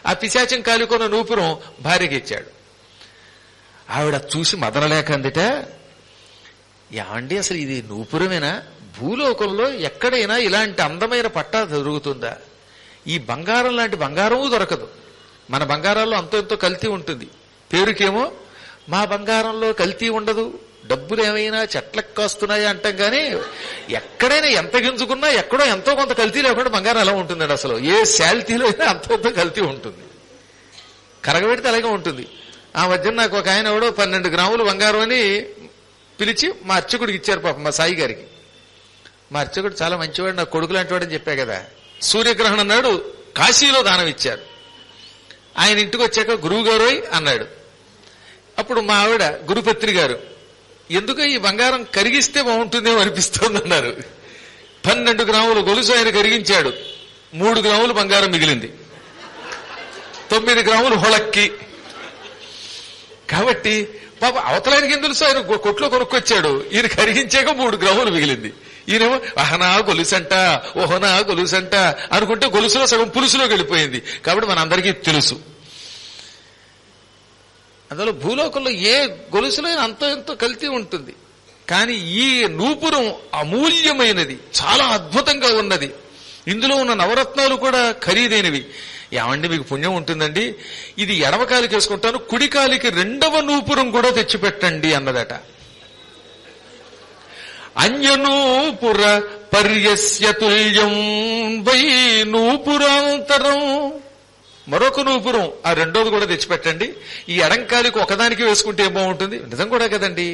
Speaker 2: ఆ పిశాచం కాలికొన్న నూపురం భార్యకి ఇచ్చాడు. ఆవిడ చూసి మదనలేక అందిట, ఏమండి అసలు ఇది నూపురమేనా? భూలోకంలో ఎక్కడైనా ఇలాంటి అందమైన పట్టా దొరుకుతుందా? ఈ బంగారం లాంటి బంగారము దొరకదు. మన బంగారాల్లో అంతో ఎంతో కల్తీ ఉంటుంది. పేరుకేమో మా బంగారంలో కల్తీ ఉండదు, డబ్బులు ఏమైనా చెట్లకు కాస్తున్నాయా అంటాం. కానీ ఎక్కడైనా ఎంత గింజుకున్నా ఎక్కడో ఎంతో కొంత కల్తీ లేకుండా బంగారం ఎలా ఉంటుందండి? అసలు ఏ శాల్తీలో అయినా అంత ఎంతో కల్తీ ఉంటుంది, కరగబెడితే అలాగే ఉంటుంది. ఆ మధ్యన నాకు ఒక ఆయన ఎవడో 12 గ్రాములు బంగారం అని పిలిచి మా అర్చకుడికి ఇచ్చారు పాపం, మా సాయి గారికి. మా అర్చకుడు చాలా మంచివాడు, నాకు కొడుకు లాంటి వాడని చెప్పా కదా. సూర్యగ్రహణం నాడు కాశీలో దానం ఇచ్చారు. ఆయన ఇంటికి వచ్చాక గురువు గారు అన్నాడు. అప్పుడు మా ఆవిడ గురుపత్రి గారు, ఎందుకు ఈ బంగారం కరిగిస్తే బాగుంటుందేమో అనిపిస్తోంది అన్నారు. 12 గ్రాములు గొలుసు ఆయన కరిగించాడు, 3 గ్రాములు బంగారం మిగిలింది, 9 గ్రాములు హొళక్కి. కాబట్టి పాప అవతలానికి ఏం తెలుసు, ఆయన కొట్లో కొనుక్కొచ్చాడు, ఈయన కరిగించాక 3 గ్రాములు మిగిలింది. ఈయనేమో అహనా గొలుసంట ఓహనా గొలుసంట అనుకుంటే గొలుసులో సగం పులుసులోకి వెళ్ళిపోయింది. కాబట్టి మనందరికీ తెలుసు. అందులో భూలోకంలో ఏ గొలుసులో అంతో ఎంతో కల్తీ ఉంటుంది. కానీ ఈ నూపురం అమూల్యమైనది, చాలా అద్భుతంగా ఉన్నది. ఇందులో ఉన్న నవరత్నాలు కూడా ఖరీదైనవి. ఏమండి మీకు పుణ్యం ఉంటుందండి, ఇది ఎడమకాలికి వేసుకుంటాను, కుడికాలికి 2వ నూపురం కూడా తెచ్చిపెట్టండి అన్నదట. అన్యనూపుర పర్యస్య తుల్యం వై నూపురాంతరం. మరొక నూపురం, ఆ 2వది కూడా తెచ్చిపెట్టండి. ఈ ఎడంకాలికి ఒకదానికి వేసుకుంటే ఏం బాగుంటుంది? నిజం కూడా కదండి.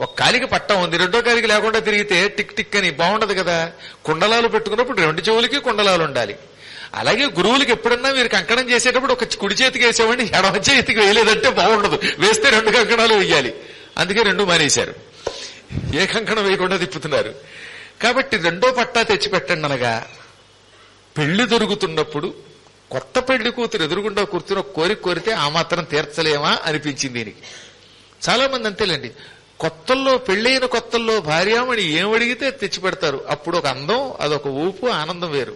Speaker 2: ఒక కాలికి పట్టం ఉంది, 2వ కాలికి లేకుండా తిరిగితే టిక్ టిక్ అని బాగుండదు కదా. కుండలాలు పెట్టుకున్నప్పుడు 2 చెవులకి కుండలాలు ఉండాలి. అలాగే గురువులకి ఎప్పుడన్నా మీరు కంకణం చేసేటప్పుడు ఒక కుడి చేతికి వేసేవాడిని, ఎడమ చేతికి వేయలేదంటే బాగుండదు. వేస్తే 2 కంకణాలు వేయాలి. అందుకే 2 మానేశారు, ఏ కంకణం వేయకుండా తిప్పుతున్నారు. కాబట్టి 2వ పట్టా తెచ్చిపెట్టండి అనగా, పెళ్లి దొరుకుతున్నప్పుడు కొత్త పెళ్లి కూతురు ఎదురుగుండా కూర్చుని ఒక కోరిక కోరితే ఆ మాత్రం తీర్చలేమా అనిపించింది దీనికి. చాలా మంది అంతేలేండి, కొత్తల్లో పెళ్లైన కొత్తల్లో భార్యామణి ఏం అడిగితే తెచ్చి పెడతారు. అప్పుడు ఒక అందం, అదొక ఊపు, ఆనందం వేరు.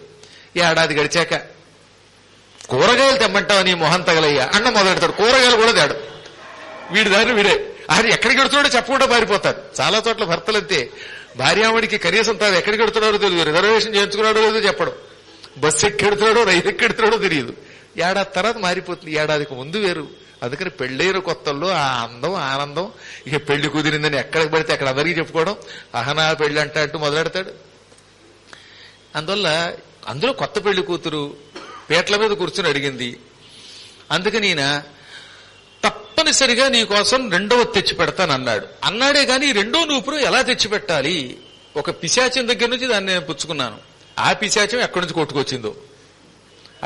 Speaker 2: ఏడాది గడిచాక కూరగాయలు తెమ్మంటావు నీ మొహం తగలయ్యా అన్న మొదలెడతాడు. కూరగాయలు కూడా తేడు, వీడి దారి వీడే. అది ఎక్కడికి ఎడుతున్నాడో చెప్పకుండా పారిపోతారు. చాలా చోట్ల భర్తలంతే, భార్యామణికి కనీసం తాను ఎక్కడికి ఎడుతున్నాడో తెలియదు, రిజర్వేషన్ చేయించుకున్నాడో లేదో చెప్పడం, బస్సు ఎక్కెడుతున్నాడో రైలు ఎక్కెడుతున్నాడో తెలియదు. ఏడాది తర్వాత మారిపోతుంది, ఏడాదికి ముందు వేరు. అందుకని పెళ్లైన కొత్తల్లో ఆ అందం ఆనందం, ఇక పెళ్లి కుదిరిందని ఎక్కడికి పడితే అక్కడ అందరికీ చెప్పుకోవడం, అహనా పెళ్లి అంటూ మొదలెడతాడు. అందువల్ల అందులో కొత్త పెళ్లి కూతురు పేట్ల మీద కూర్చుని అడిగింది. అందుకని ఈయన తప్పనిసరిగా నీకోసం 2వది తెచ్చి పెడతానన్నాడు. అన్నాడే గాని 2వ నూపురం ఎలా తెచ్చిపెట్టాలి? ఒక పిశాచం దగ్గర నుంచి దాన్ని నేను పుచ్చుకున్నాను. ఆ పిశాచం ఎక్కడి నుంచి కొట్టుకొచ్చిందో,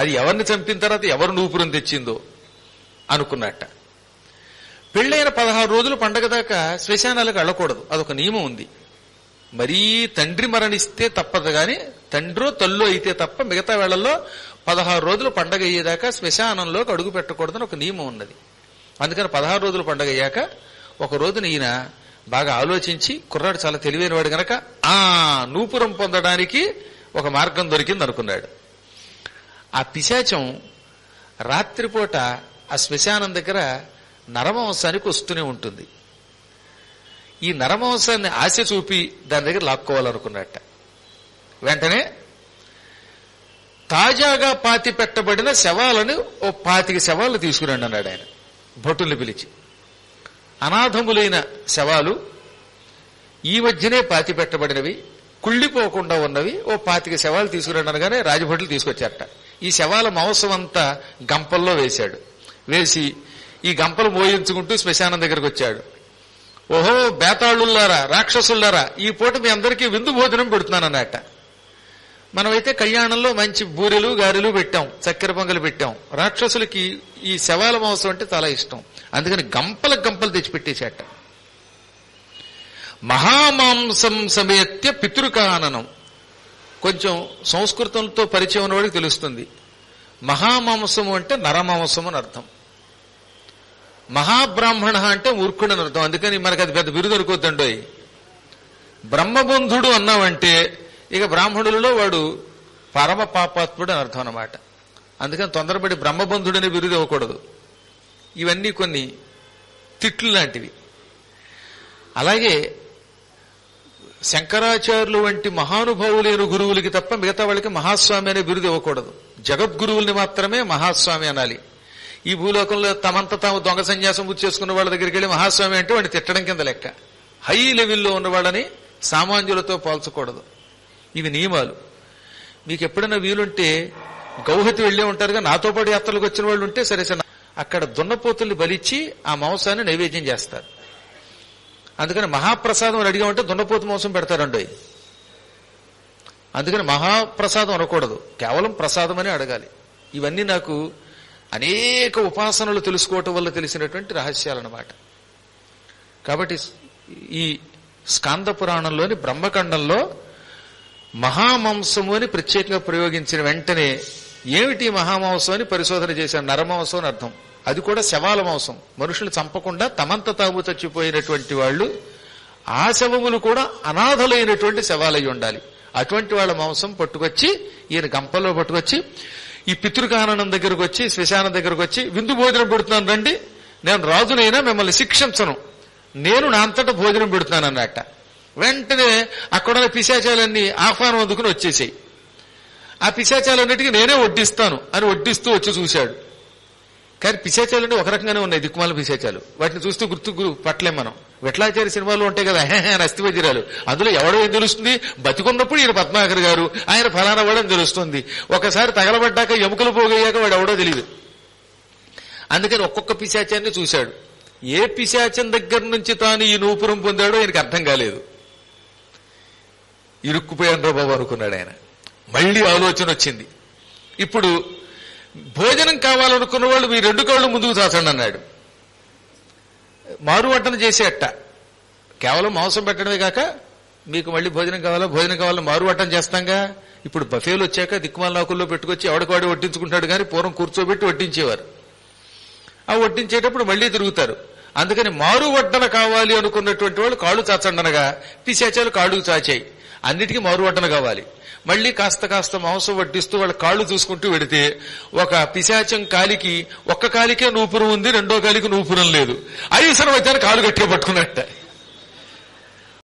Speaker 2: అది ఎవరిని చంపిన తర్వాత ఎవరు నూపురం తెచ్చిందో అనుకున్నట్ట. పెళ్ళైన 16 రోజులు పండగ దాకా శ్మశానాలకు వెళ్ళకూడదు, అదొక నియమం ఉంది. మరీ తండ్రి మరణిస్తే తప్పదు గాని, తండ్రో తల్లో అయితే తప్ప మిగతా వేళల్లో 16 రోజులు పండగ అయ్యేదాకా శ్మశానంలోకి అడుగు పెట్టకూడదని ఒక నియమం ఉన్నది. అందుకని 16 రోజులు పండగ అయ్యాక ఒక రోజున ఈయన బాగా ఆలోచించి, కుర్రాడు చాలా తెలివైన వాడు గనక నూపురం పొందడానికి ఒక మార్గం దొరికింది అనుకున్నాడు. ఆ పిశాచం రాత్రిపూట ఆ శ్మశానం దగ్గర నరమాంసానికి వస్తూనే ఉంటుంది. ఈ నరమాంసాన్ని ఆశ చూపి దాని దగ్గర లాక్కోవాలనుకున్నట్ట. వెంటనే తాజాగా పాతి పెట్టబడిన శవాలను ఓ 25 శవాలు తీసుకురండి అన్నాడు ఆయన భటుల్ని పిలిచి. అనాథములైన శవాలు, ఈ మధ్యనే పాతి పెట్టబడినవి, కుళ్ళిపోకుండా ఉన్నవి ఓ 25 శవాలు తీసుకురండి అనగానే రాజభటులు తీసుకొచ్చారట. ఈ శవాల మాంసం అంతా గంపల్లో వేశాడు. వేసి ఈ గంపలు మోయించుకుంటూ శ్మశానం దగ్గరకు వచ్చాడు. ఓహో బేతాళుల్లారా, రాక్షసుల్లారా, ఈ పూట మీ అందరికీ విందు భోజనం పెడుతున్నానన్నట్ట. మనమైతే కళ్యాణంలో మంచి బూరెలు గారెలు పెట్టాం, చక్కెర పొంగలు పెట్టాం. రాక్షసులకి ఈ శవాల మాంసం అంటే చాలా ఇష్టం. అందుకని గంపలు తెచ్చిపెట్టేశాట. మహామాంసం సమేత్య పితృకాననం. కొంచెం సంస్కృతంతో పరిచయం ఉన్నవాడికి తెలుస్తుంది. మహామాంసము అంటే నరమాంసం అని అర్థం. మహాబ్రాహ్మణ అంటే మూర్ఖుడు అని అర్థం. అందుకని మనకు అది పెద్ద బిరుదు అనుకోద్దండోయ్. బ్రహ్మబంధుడు అన్నామంటే ఇక బ్రాహ్మణులలో వాడు పరమ పాపాత్ముడు అని అర్థం అన్నమాట. అందుకని తొందరపడి బ్రహ్మబంధుడనే బిరుదు ఇవ్వకూడదు. ఇవన్నీ కొన్ని తిట్లు లాంటివి. అలాగే శంకరాచార్యులు వంటి మహానుభావులైన గురువులకి తప్ప మిగతా వాళ్ళకి మహాస్వామి అనే బిరుదు ఇవ్వకూడదు. జగద్గురువుల్ని మాత్రమే మహాస్వామి అనాలి. ఈ భూలోకంలో తమంతా తాము దొంగ సన్యాసం పూర్తి చేసుకున్న వాళ్ళ దగ్గరికి వెళ్ళి మహాస్వామి అంటే వాడిని తిట్టడం కింద లెక్క. హై లెవెల్లో ఉన్న వాళ్ళని సామాన్యులతో పోల్చకూడదు. ఇవి నియమాలు. మీకు ఎప్పుడైనా వీలుంటే గౌహతి వెళ్లే ఉంటారుగా, నాతో పాటు యాత్రలకు వచ్చిన వాళ్ళు ఉంటే సరే సరే, అక్కడ దున్నపోతుల్ని బలిచ్చి ఆ మాంసాన్ని నైవేద్యం చేస్తారు. అందుకని మహాప్రసాదం అని అడిగామంటే దున్నపోతు మాంసం పెడతారండి. అందుకని మహాప్రసాదం అనకూడదు, కేవలం ప్రసాదం అని అడగాలి. ఇవన్నీ నాకు అనేక ఉపాసనలు తెలుసుకోవటం వల్ల తెలిసినటువంటి రహస్యాలన్నమాట. కాబట్టి ఈ స్కాంద పురాణంలోని బ్రహ్మఖండంలో మహామాంసము అని ప్రత్యేకంగా ప్రయోగించిన వెంటనే ఏమిటి మహామాంసం అని పరిశోధన చేశాను. నరమాంసం అని అర్థం. అది కూడా శవాల మాంసం. మనుషులు చంపకుండా తమంత తాము చచ్చిపోయినటువంటి వాళ్ళు, ఆ శవములు కూడా అనాథలైనటువంటి శవాలై ఉండాలి. అటువంటి వాళ్ళ మాంసం పట్టుకొచ్చి ఈయన గంపల్లో పట్టుకొచ్చి ఈ పితృకాననం దగ్గరకు వచ్చి, శ్మశానం దగ్గరకు వచ్చి, విందు భోజనం పెడుతున్నాను రండి, నేను రాజునైనా మిమ్మల్ని శిక్షించను, నేను నా అంతటా భోజనం పెడుతున్నాను అన్నట్ట. వెంటనే అక్కడున్న పిశాచాలన్నీ ఆహ్వానం అందుకుని వచ్చేసాయి. ఆ పిశాచాలన్నిటికీ నేనే వడ్డిస్తాను అని వడ్డిస్తూ వచ్చి చూశాడు. కానీ పిశాచాలన్నీ ఒక రకంగానే ఉన్నాయి, దిక్కుమాల పిశాచాలు. వాటిని చూస్తూ గుర్తు పట్టలేం మనం. విఠలాచార్య సినిమాలు ఉంటాయి కదా, అస్థివజ్రాలు. అందులో ఎవడో ఏం తెలుస్తుంది? బతికున్నప్పుడు ఈయన పద్మాకర్ గారు, ఆయన ఫలానా వాడని తెలుస్తుంది. ఒకసారి తగలబడ్డాక ఎముకలు పోగయ్యాక వాడు ఎవడో తెలియదు. అందుకని ఒక్కొక్క పిశాచాన్ని చూశాడు. ఏ పిశాచం దగ్గర నుంచి తాను ఈ నూపురం పొందాడో ఆయనకి అర్థం కాలేదు. ఇరుక్కుపోయాను రా బాబు అనుకున్నాడు ఆయన. మళ్లీ ఆలోచన వచ్చింది. ఇప్పుడు భోజనం కావాలనుకున్న వాళ్ళు మీ 2 కాళ్ళు ముందుకు చాచండి అన్నాడు. మారు వంటన చేసేట. కేవలం మాంసం పెట్టడమే కాక మీకు మళ్ళీ భోజనం కావాలని మారు వంటన చేస్తాంగా. ఇప్పుడు బఫేలు వచ్చాక దిక్కుమాల నాకుల్లో పెట్టుకొచ్చి ఎవడికాడు వడ్డించుకుంటాడు, కానీ పూర్వం కూర్చోబెట్టి వడ్డించేవారు. ఆ వడ్డించేటప్పుడు మళ్లీ తిరుగుతారు. అందుకని మారు వడ్డన కావాలి అనుకున్నటువంటి వాళ్ళు కాళ్ళు చాచండి అనగా పిశాచాలు కాళ్ళు చాచాయి. అన్నిటికీ మారు వడ్డన కావాలి. మళ్లీ కాస్త కాస్త మాంసం వడ్డిస్తూ వాళ్ళ కాళ్ళు చూసుకుంటూ వెడితే ఒక పిశాచం కాలికి ఒక్క కాలికే నూపురం ఉంది, రెండో కాలికి నూపురం లేదు. 5 సంవత్సరాలు కాలు గట్టిగా పట్టుకున్నట్ట.